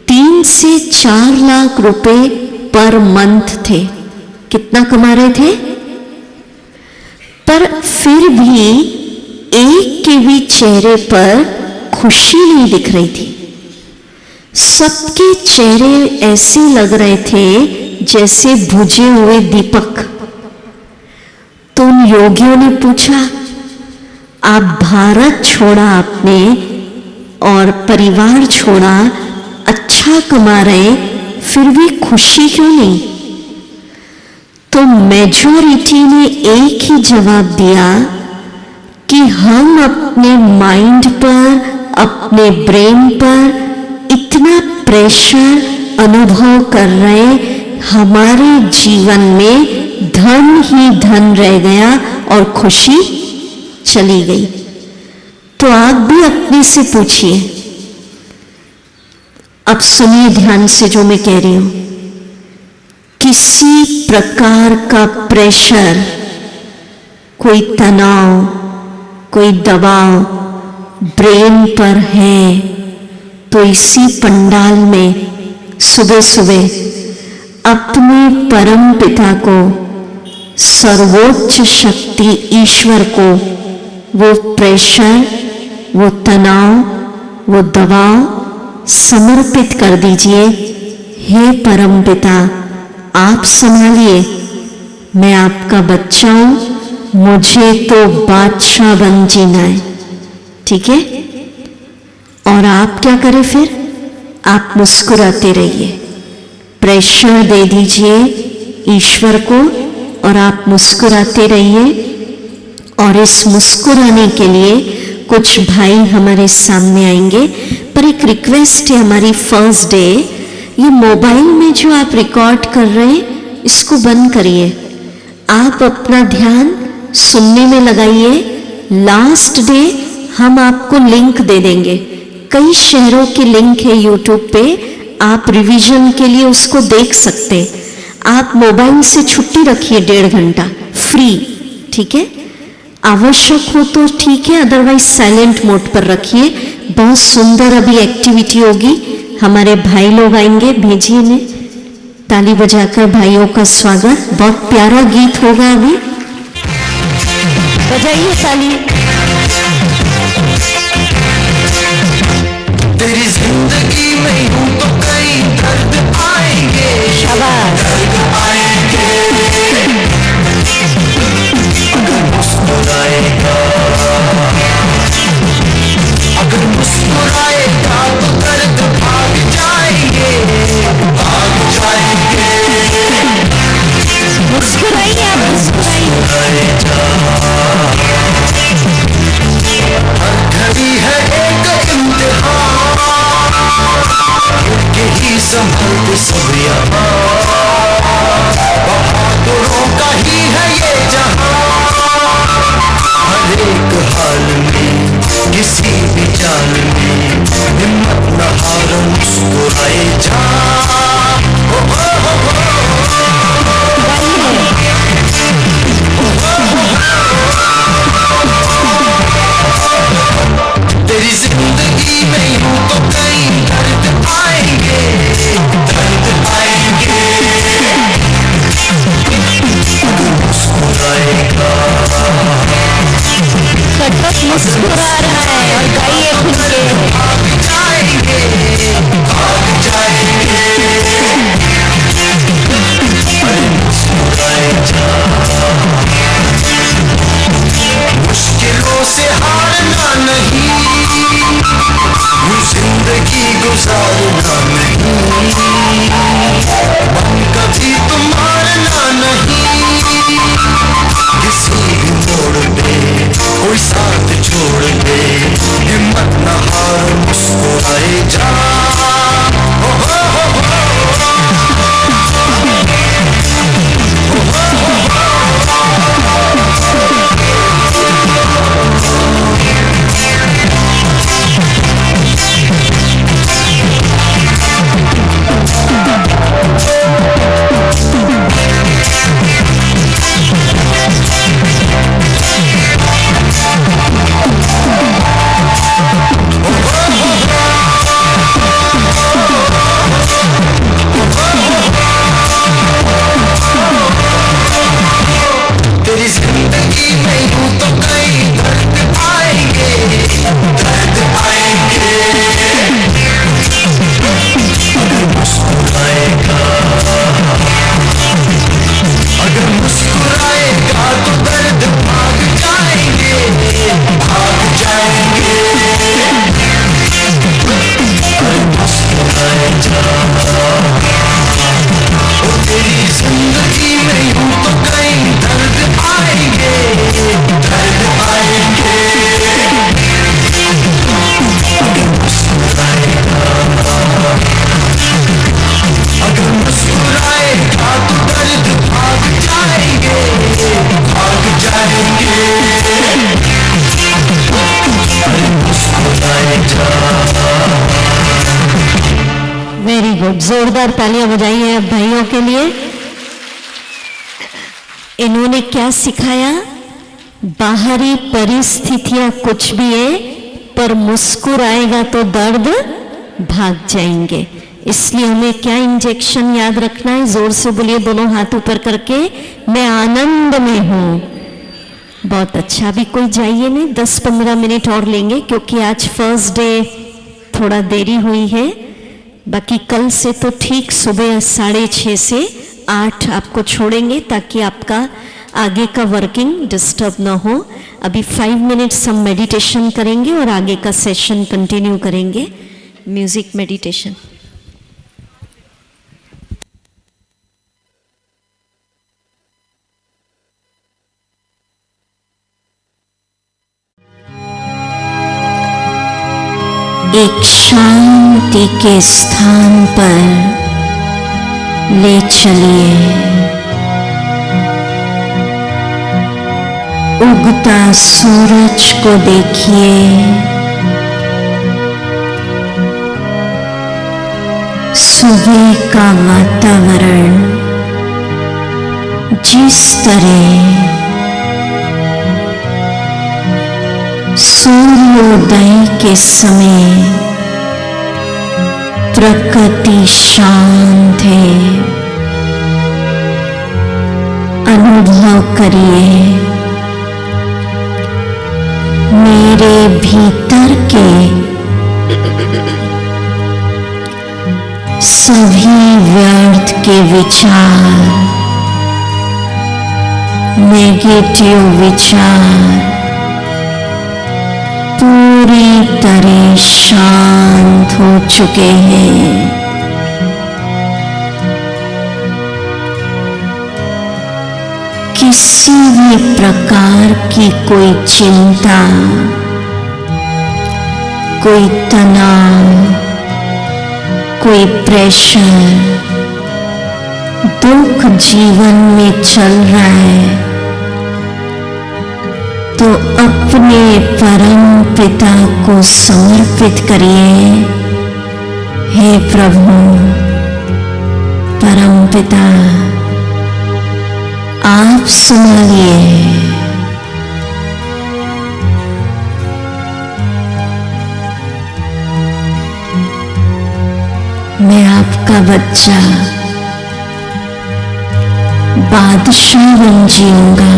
Speaker 2: 3 से 4 लाख रुपए पर मंथ थे। कितना कमा रहे थे? पर फिर भी एक के भी चेहरे पर खुशी नहीं दिख रही थी। सबके चेहरे ऐसे लग रहे थे जैसे बुझे हुए दीपक। तो उन योगियों ने पूछा, आप भारत छोड़ा आपने और परिवार छोड़ा, अच्छा कमा रहे, फिर भी खुशी क्यों नहीं? तो मेजॉरिटी ने एक ही जवाब दिया कि हम अपने माइंड पर, अपने ब्रेन पर इतना प्रेशर अनुभव कर रहे, हमारे जीवन में धन ही धन रह गया और खुशी चली गई। तो आप भी अपने से पूछिए। अब सुनिए ध्यान से जो मैं कह रही हूं। किसी प्रकार का प्रेशर, कोई तनाव, कोई दबाव ब्रेन पर है तो इसी पंडाल में सुबह सुबह अपने परम पिता को, सर्वोच्च शक्ति ईश्वर को वो प्रेशर, वो तनाव, वो दबाव समर्पित कर दीजिए। हे परम पिता, आप संभालिए, मैं आपका बच्चा हूं, मुझे तो बादशाह बन जीना है। ठीक है? और आप क्या करें फिर? आप मुस्कुराते रहिए, प्रेशर दे दीजिए ईश्वर को और आप मुस्कुराते रहिए। और इस मुस्कुराने के लिए कुछ भाई हमारे सामने आएंगे। पर एक रिक्वेस्ट है हमारी, फर्स्ट डे, ये मोबाइल में जो आप रिकॉर्ड कर रहे हैं इसको बंद करिए। आप अपना ध्यान सुनने में लगाइए। लास्ट डे हम आपको लिंक दे देंगे, कई शहरों के लिंक है यूट्यूब पे, आप रिवीजन के लिए उसको देख सकते हैं। आप मोबाइल से छुट्टी रखिए 1.5 घंटा फ्री। ठीक है? आवश्यक हो तो ठीक है, अदरवाइज साइलेंट मोड पर रखिए। बहुत सुंदर अभी एक्टिविटी होगी, हमारे भाई लोग आएंगे, भेजिए इन्हें। ताली बजाकर भाइयों का स्वागत। बहुत प्यारा गीत होगा, अभी बजाइए ताली।
Speaker 3: तेरी जिंदगी में यूं तो कई दर्द आएंगे,
Speaker 2: शाबाश।
Speaker 3: दर्द आएंगे, मुस्कुराएगा, अगर मुस्कुराएगा तो दर्द भाग जाएंगे, भाग जाएंगे।
Speaker 2: मुस्कुराइए, आप मुस्कुराइए।
Speaker 3: हर घड़ी है एक इम्तिहान, यही संभलते सब यहाँ, बहादुरों का ही है ये जहां। हर एक हाल में, किसी भी चाल में, हिम्मत न हार, मुस्कुराए जा। तेरी जिंदगी में यूं तो कई दर्द आएंगे, दर्द आएंगे।
Speaker 2: जोरदार तालियां बजाइए अब भाइयों के लिए। इन्होंने क्या सिखाया? बाहरी परिस्थितियां कुछ भी है, पर मुस्कुराएगा तो दर्द भाग जाएंगे। इसलिए हमें क्या इंजेक्शन याद रखना है? जोर से बोलिए दोनों हाथ ऊपर करके, मैं आनंद में हूं। बहुत अच्छा। अभी कोई जाइए नहीं, 10-15 मिनट और लेंगे क्योंकि आज फर्स्ट डे थोड़ा देरी हुई है। बाकी कल से तो ठीक सुबह 6:30 से 8 आपको छोड़ेंगे ताकि आपका आगे का वर्किंग डिस्टर्ब ना हो। अभी 5 मिनट्स हम मेडिटेशन करेंगे और आगे का सेशन कंटिन्यू करेंगे। Music meditation. एक शांति के स्थान पर ले चलिए। उगता सूरज को देखिए। सुबह का वातावरण जिस तरह सूर्योदय के समय प्रकृति शांत है, अनुभव करिए। मेरे भीतर के सभी व्यर्थ के विचार, नेगेटिव विचार पूरी तरह शांत हो चुके हैं। किसी भी प्रकार की कोई चिंता, कोई तनाव, कोई प्रेशर, दुख जीवन में चल रहा है तो अपने परम पिता को समर्पित करिए। हे प्रभु परम पिता, आप संभालिए। मैं आपका बच्चा बादशाह बन जीऊंगा,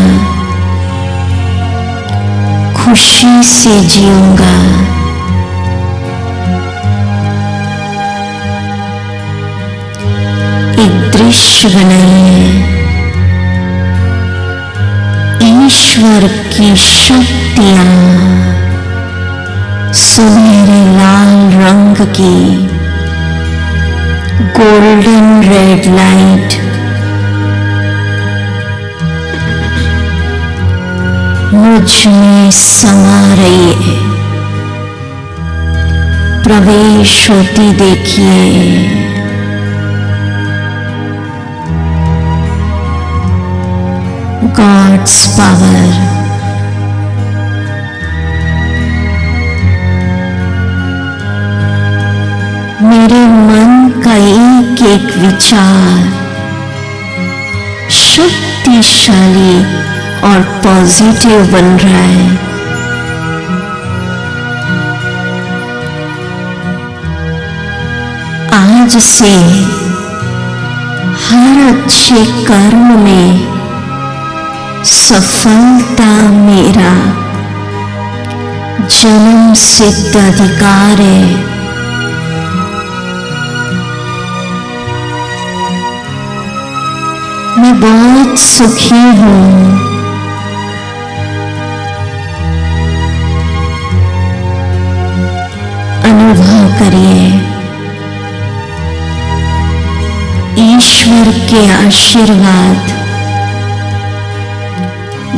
Speaker 2: खुशी से जीऊंगा। एक दृश्य बनाइए। ईश्वर की शक्तियां सुनहरे लाल रंग की गोल्डन रेड लाइट मुझ में समा रही है, प्रवेश होती देखिए। गॉड्स पावर मेरे मन का एक एक विचार शक्तिशाली और पॉजिटिव बन रहा है। आज से हर अच्छे कर्म में सफलता मेरा जन्म सिद्ध अधिकार है। मैं बहुत सुखी हूं। अनुभव करिए ईश्वर के आशीर्वाद,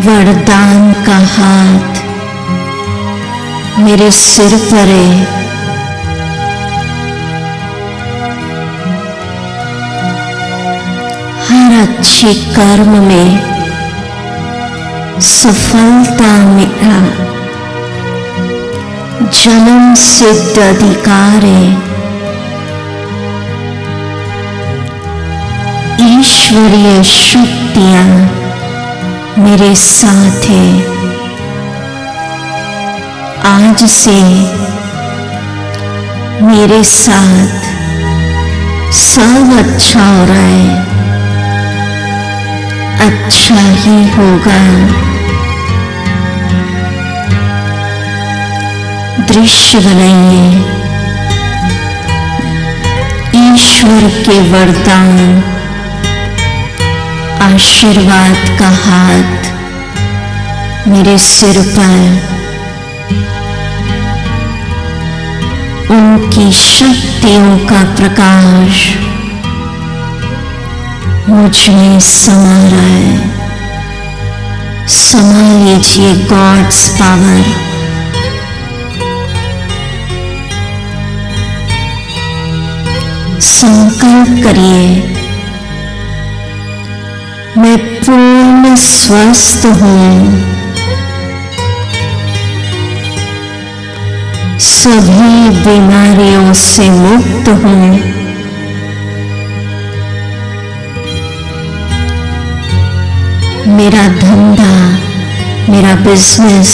Speaker 2: वरदान का हाथ मेरे सिर पर है। हर अच्छे कर्म में सफलता मेरा जन्म सिद्ध अधिकार है। ईश्वरीय शक्तियां मेरे साथ है। आज से मेरे साथ सब अच्छा हो रहा है, अच्छा ही होगा। दृश्य बनाइए, ईश्वर के वरदान, आशीर्वाद का हाथ मेरे सिर पर, उनकी शक्तियों का प्रकाश मुझ में समा रहा है। समा लीजिए गॉड्स पावर। संकल्प करिए, मैं पूर्ण स्वस्थ हूं, सभी बीमारियों से मुक्त हूं। मेरा धंधा, मेरा बिजनेस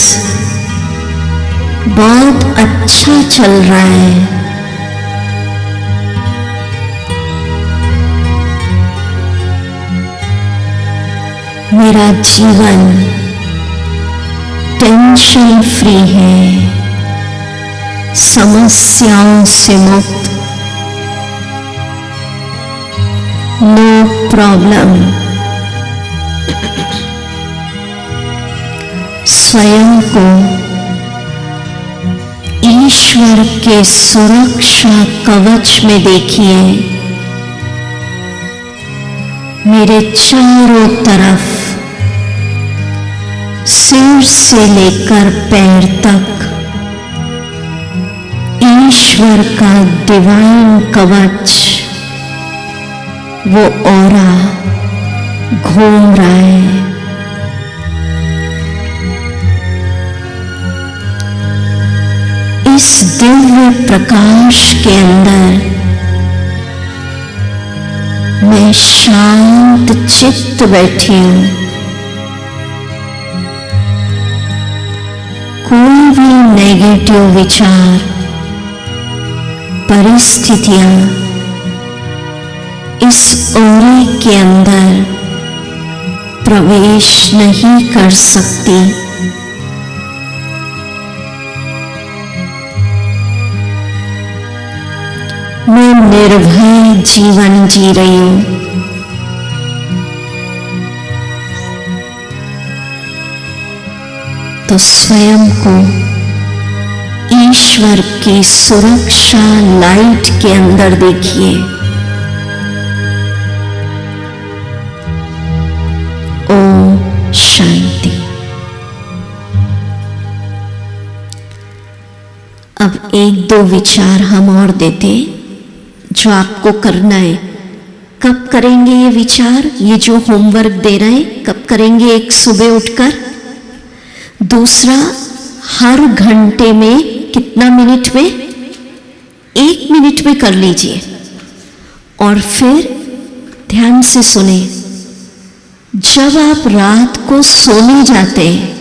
Speaker 2: बहुत अच्छा चल रहा है। मेरा जीवन टेंशन फ्री है, समस्याओं से मुक्त, नो प्रॉब्लम। स्वयं को ईश्वर के सुरक्षा कवच में देखिए। मेरे चारों तरफ सिर से लेकर पैर तक ईश्वर का डिवाइन कवच, वो ऑरा घूम रहा है। इस दिव्य प्रकाश के अंदर मैं शांत चित्त बैठी हूं। कोई भी नेगेटिव विचार, परिस्थितियां इस ऑरे के अंदर प्रवेश नहीं कर सकती। मैं निर्भय जीवन जी रही हूं। तो स्वयं को ईश्वर की सुरक्षा लाइट के अंदर देखिए। ओम शांति। अब एक दो विचार हम और देते जो आपको करना है। कब करेंगे ये विचार? ये जो होमवर्क दे रहे हैं कब करेंगे? एक सुबह उठकर, दूसरा हर घंटे में कितना मिनट में? 1 मिनट में कर लीजिए। और फिर ध्यान से सुने, जब आप रात को सोने जाते हैं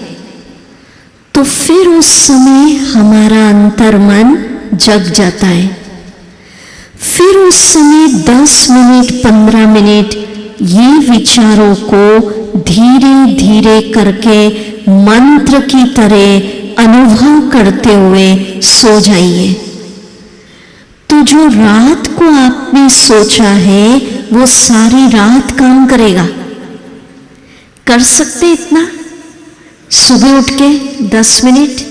Speaker 2: तो फिर उस समय हमारा अंतर्मन जग जाता है। फिर उस समय 10 मिनट 15 मिनट ये विचारों को धीरे धीरे करके मंत्र की तरह अनुभव करते हुए सो जाइए। तो जो रात को आपने सोचा है वो सारी रात काम करेगा। कर सकते इतना? सुबह उठ के 10 मिनट,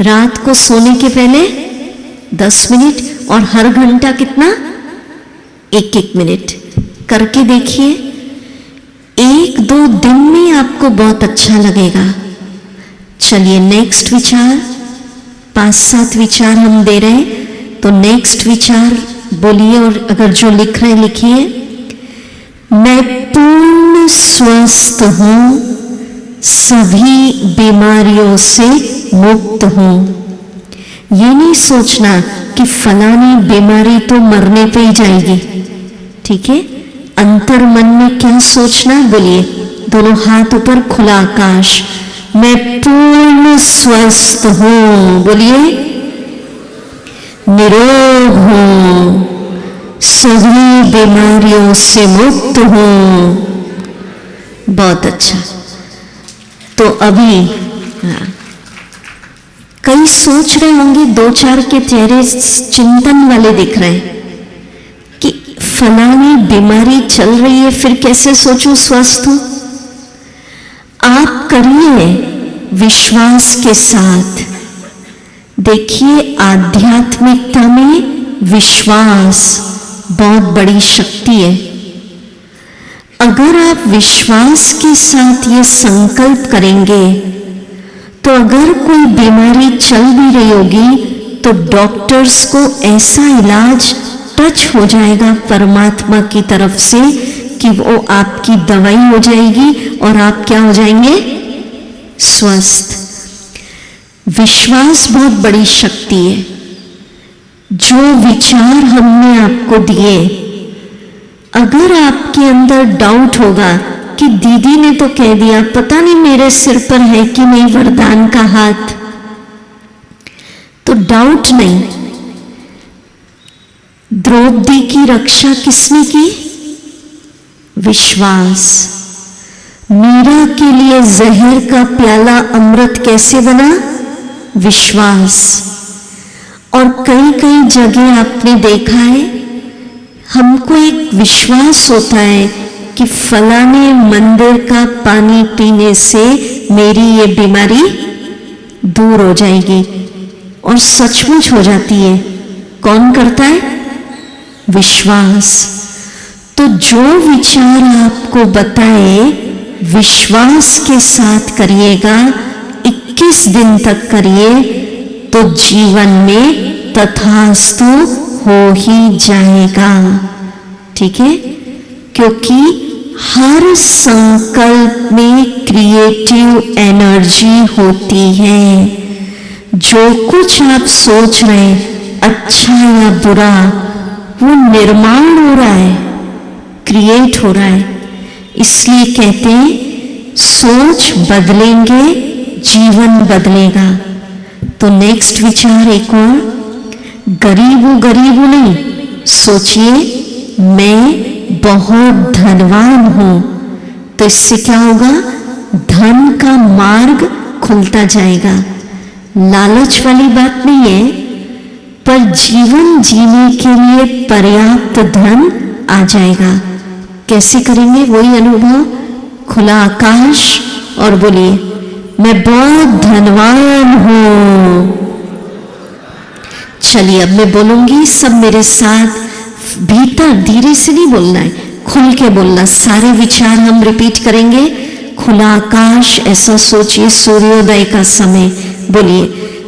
Speaker 2: रात को सोने के पहले 10 मिनट, और हर घंटा कितना? 1-1 मिनट करके देखिए। 1-2 दिन में आपको बहुत अच्छा लगेगा। चलिए नेक्स्ट विचार, 5-7 विचार हम दे रहे हैं, तो नेक्स्ट विचार बोलिए, और अगर जो लिख रहे हैं लिखिए। मैं पूर्ण स्वस्थ हूं, सभी बीमारियों से मुक्त हूं। ये नहीं सोचना कि फलानी बीमारी तो मरने पे ही जाएगी, ठीक है? अंतर मन में क्या सोचना, बोलिए, दोनों हाथ ऊपर, खुला आकाश, मैं पूर्ण स्वस्थ हूं, बोलिए, निरोग हूं, सभी बीमारियों से मुक्त हूं। बहुत अच्छा। तो अभी कई सोच रहे होंगे, 2-4 के चेहरे चिंतन वाले दिख रहे हैं कि फलानी बीमारी चल रही है, फिर कैसे सोचूं स्वस्थ हूं। आप करिए विश्वास के साथ। देखिए, आध्यात्मिकता में विश्वास बहुत बड़ी शक्ति है। अगर आप विश्वास के साथ ये संकल्प करेंगे तो अगर कोई बीमारी चल भी रही होगी तो डॉक्टर्स को ऐसा इलाज टच हो जाएगा परमात्मा की तरफ से कि वो आपकी दवाई हो जाएगी और आप क्या हो जाएंगे, स्वस्थ। विश्वास बहुत बड़ी शक्ति है। जो विचार हमने आपको दिए, अगर आपके अंदर डाउट होगा कि दीदी ने तो कह दिया, पता नहीं मेरे सिर पर है कि नहीं वरदान का हाथ, तो डाउट नहीं। द्रौपदी की रक्षा किसने की? विश्वास। मीरा के लिए जहर का प्याला अमृत कैसे बना? विश्वास। और कई कई जगह आपने देखा है, हमको एक विश्वास होता है कि फलाने मंदिर का पानी पीने से मेरी ये बीमारी दूर हो जाएगी, और सचमुच हो जाती है। कौन करता है? विश्वास। तो जो विचार आपको बताए, विश्वास के साथ करिएगा, 21 दिन तक करिए, तो जीवन में तथास्तु हो ही जाएगा। ठीक है? क्योंकि हर संकल्प में क्रिएटिव एनर्जी होती है। जो कुछ आप सोच रहे हैं, अच्छा या बुरा, वो निर्माण हो रहा है, क्रिएट हो रहा है। इसलिए कहते हैं, सोच बदलेंगे, जीवन बदलेगा। तो नेक्स्ट विचार एक और, गरीबू नहीं, सोचिए मैं बहुत धनवान हूं। तो इससे क्या होगा? धन का मार्ग खुलता जाएगा। लालच वाली बात नहीं है, पर जीवन जीने के लिए पर्याप्त धन आ जाएगा। कैसे करेंगे? वही अनुभव, खुला आकाश, और बोलिए मैं बहुत धनवान हूं। चलिए अब मैं बोलूंगी, सब मेरे साथ, भीतर धीरे से नहीं बोलना है, खुल के बोलना। सारे विचार हम रिपीट करेंगे। खुला आकाश, ऐसा सोचिए सूर्योदय का समय। बोलिए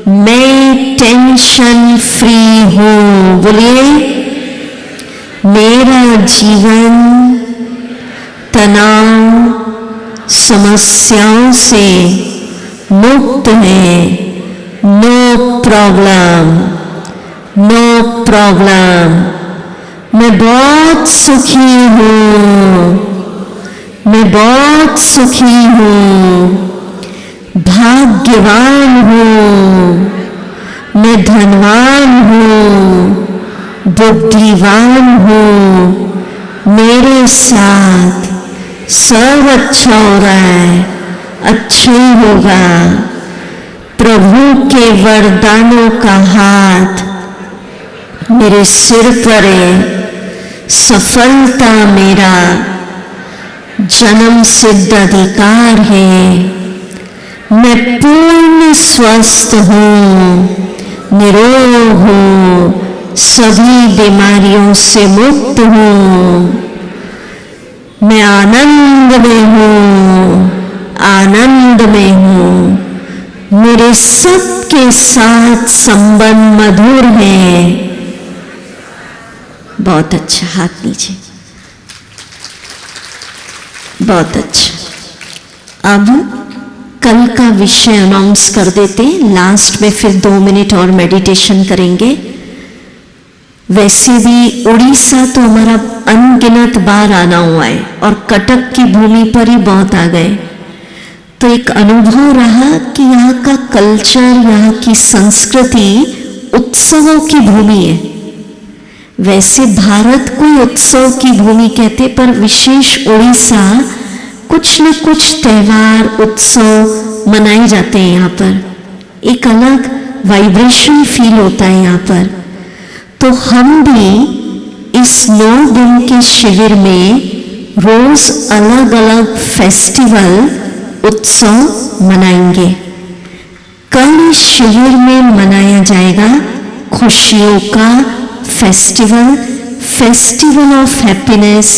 Speaker 2: मैं टेंशन फ्री हूं। बोलिए मेरा जीवन तनाव समस्याओं से मुक्त है। No problem, no problem. मैं बहुत सुखी हूं, मैं बहुत सुखी हूं, भाग्यवान हूं, मैं धनवान हूं, बुद्धिवान हूं, मेरे साथ सब अच्छा हो रहा है, अच्छा ही होगा। प्रभु के वरदानों का हाथ मेरे सिर पर है। सफलता मेरा जन्म सिद्ध अधिकार है। मैं पूर्ण स्वस्थ हूं, निरोग हूं, सभी बीमारियों से मुक्त हूं। मैं आनंद में हूं, आनंद में हूं। मेरे सबके साथ संबंध मधुर है। बहुत अच्छा, हाथ नीचे। बहुत अच्छा। अब कल का विषय अनाउंस कर देते हैं। लास्ट में फिर 2 मिनट और मेडिटेशन करेंगे। वैसे भी उड़ीसा तो हमारा अनगिनत बार आना हुआ है और कटक की भूमि पर ही बहुत आ गए, तो एक अनुभव रहा कि यहाँ का कल्चर, यहाँ की संस्कृति उत्सवों की भूमि है। वैसे भारत कोई उत्सव की भूमि कहते, पर विशेष उड़ीसा कुछ न कुछ त्योहार उत्सव मनाए जाते हैं यहाँ पर, एक अलग वाइब्रेशन फील होता है यहाँ पर। तो हम भी इस 9 दिन के शिविर में रोज अलग अलग फेस्टिवल उत्सव मनाएंगे। कल इस शिविर में मनाया जाएगा खुशियों का फेस्टिवल, फेस्टिवल ऑफ हैप्पीनेस,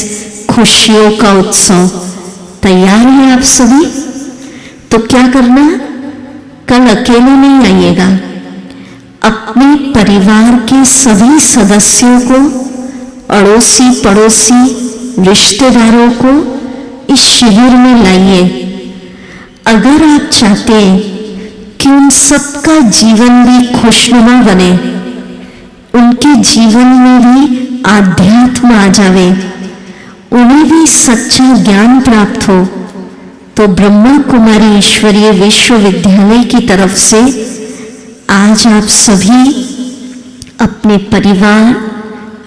Speaker 2: खुशियों का उत्सव। तैयार हैं आप सभी? तो क्या करना, कल अकेले नहीं आइएगा, अपने परिवार के सभी सदस्यों को, अड़ोसी पड़ोसी रिश्तेदारों को इस शिविर में लाइए। अगर आप चाहते हैं कि उन सबका जीवन भी खुशनुमा बने, उनके जीवन में भी आध्यात्म आ जावे, उन्हें भी सच्चा ज्ञान प्राप्त हो, तो ब्रह्मा कुमारी ईश्वरीय विश्वविद्यालय की तरफ से आज आप सभी अपने परिवार,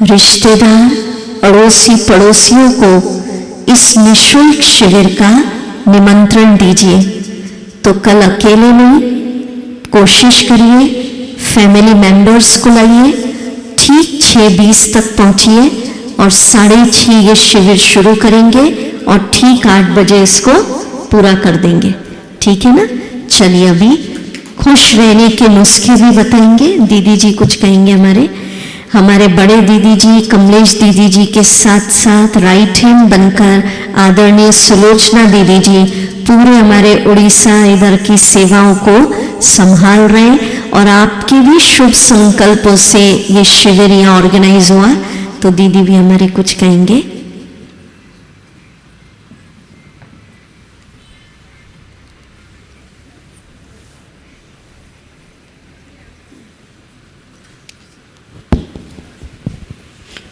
Speaker 2: रिश्तेदार, अड़ोसी पड़ोसियों को इस निःशुल्क शिविर का निमंत्रण दीजिए। तो कल अकेले नहीं, कोशिश करिए फैमिली मेंबर्स को लाइए, ठीक 6:20 तक पहुंचिए और 6:30 ये शिविर शुरू करेंगे और ठीक 8 बजे इसको पूरा कर देंगे। ठीक है ना? चलिए अभी खुश रहने के नुस्खे भी बताएंगे। दीदी जी कुछ कहेंगे, हमारे बड़े दीदी जी कमलेश दीदी जी के साथ साथ राइट हैंड बनकर आदरणीय सुलोचना दीदी जी पूरे हमारे उड़ीसा इधर की सेवाओं को संभाल रहे हैं और आपके भी शुभ संकल्पों से ये शिविर यहाँ ऑर्गेनाइज हुआ। तो दीदी भी हमारे कुछ कहेंगे।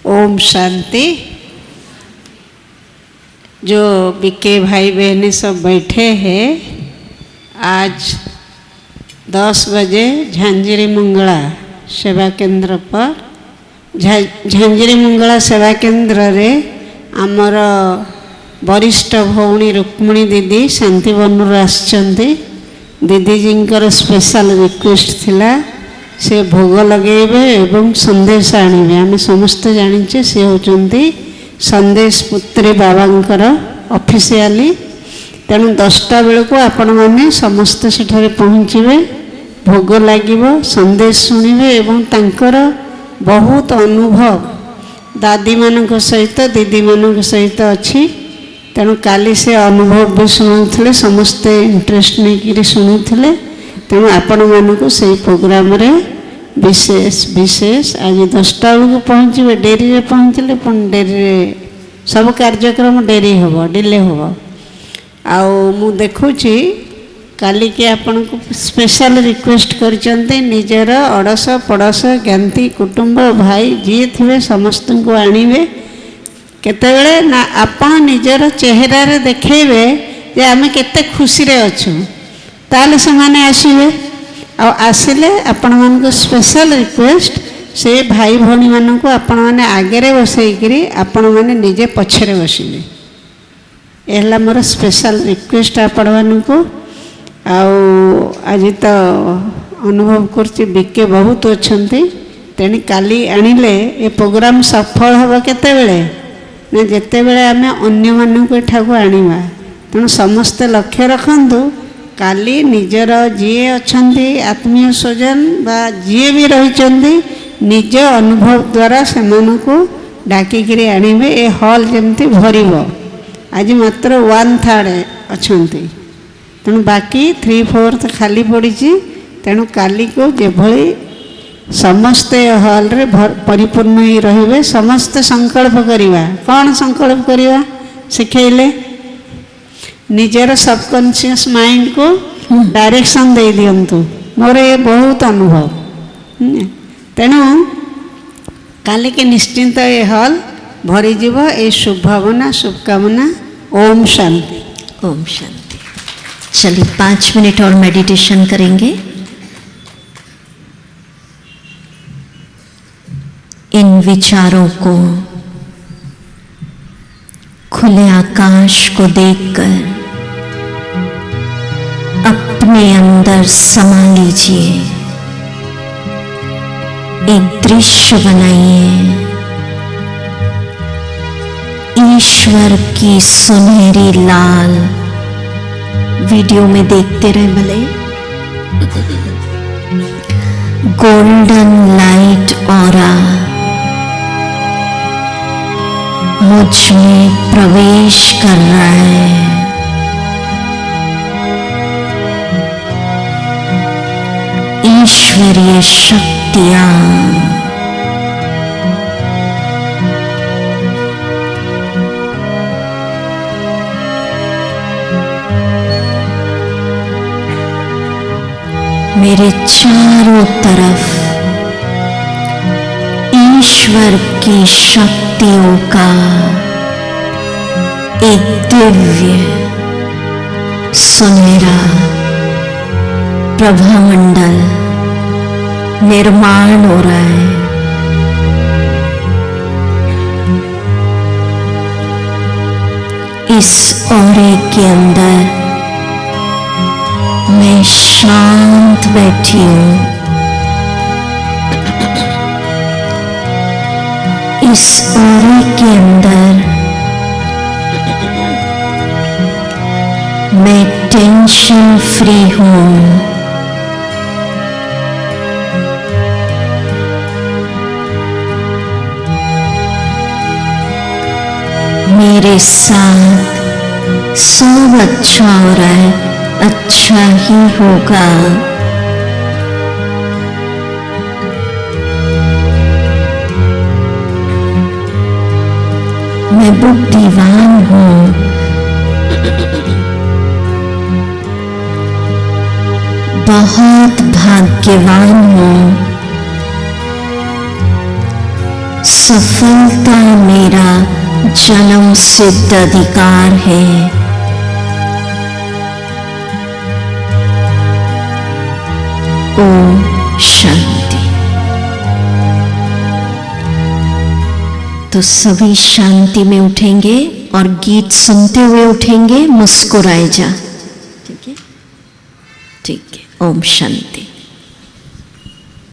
Speaker 4: ओम शांति। जो बीके भाई बहनें सब बैठे हैं, आज 10 बजे झांझरी मंगला सेवा केंद्र पर, झांझरी मंगला सेवा केंद्र रे आमर वरिष्ठ भौणी रुक्मिणी दीदी शांतिवनरू आसचंती। दीदी जींकर स्पेशल रिक्वेस्ट थिला से भोग लगेबे एवं संदेश आनिबे। आम समस्त जानिचे से होचंती संदेश पुत्री बाबांकर ऑफिशियली। तेणु 10टा बेलू आपण माने समस्त सेठारे पहुँचे, भोग लागिबो, संदेश सुनिबे एवं तांकर बहुत अनुभव दादी मानक सहित दीदी मानक सहित अच्छी। तेणु काली से अनुभव भी शुणुले, समस्ते इंटरेस्ट नहीं शुणुले। तेणु आपण मानक से प्रोग्राम रे विशेष आज 10टा बेलू पहुँचे, डेरी रे पहुँचले डेरी सब कार्यक्रम डेरी हम, डिले हम। आउ देखुची काली के आपण को स्पेशल रिक्वेस्ट करचंते निजर अड़स पड़स ज्ञाति कुटुंब भाई जी थे समस्त को आनिबे। केतेबेले ना आपण निजर चेहरा रे देखेबे जे आमे केते खुशी रे अछु, ताले से माने आसीबे। आसिले आपण मान को स्पेशल रिक्वेस्ट से भाई भौणी मान को आपण माने आगे बसईकरी आपण माने निजे पछरे बसिले। एला मोर स्पेशल रिक्वेस्ट आपण मान को। आज तो अनुभव करछि बीके बहुत अच्छे, तेणी काली आनिले ए प्रोग्राम सफल हम केतेबेले ना जेतेबेले आमे अन्य मानक एठाकू आनिबा। तेणु समस्ते लक्ष्य रखंतु काली निजर जीए अच्छंती आत्मीय स्वजन बा जीए भी रहिचंती निज अनुभव द्वारा सेमानकू डाकिकरी आनिबे। ए हॉल जेमती भरिबो। आज मात्र 1/3 अच्छंती, तेणु बाकी 3/4 खाली पड़ी। तेणु काली को जेभली समस्ते हॉल रे परिपूर्ण ही रहिबे। समस्ते संकल्प करिबा। कौन संकल्प करिबा सिखेले? निजर सबकॉन्शियस माइंड को डायरेक्शन दे दियंतु। मोर ये बहुत अनुभव। तेणु काली के निश्चिंत ये हल भरीजीव ये शुभ भावना शुभकामना। ओम शांति।
Speaker 2: ओम शांति। चलिए 5 मिनट और मेडिटेशन करेंगे। इन विचारों को खुले आकाश को देखकर अपने अंदर समा लीजिए। एक दृश्य बनाइए ईश्वर की सुनहरी लाल। वीडियो में देखते रहे भले। गोल्डन लाइट ऑरा मुझ में प्रवेश कर रहा है। ईश्वरीय शक्तियां मेरे चारों तरफ ईश्वर की शक्तियों का एक दिव्य सुनहरा प्रभामंडल निर्माण हो रहा है। इस औरे के अंदर मैं शांत बैठी हूं। इस औरे के अंदर मैं टेंशन फ्री हूं। मेरे साथ सब अच्छा हो रहा है, अच्छा ही होगा। मैं बुद्धिमान हूं। बहुत भाग्यवान हूं। सफलता मेरा जन्म सिद्ध अधिकार है। ओम शांति। तो सभी शांति में उठेंगे और गीत सुनते हुए उठेंगे। मुस्कुराए जा। ठीक है, ठीक है। ओम शांति।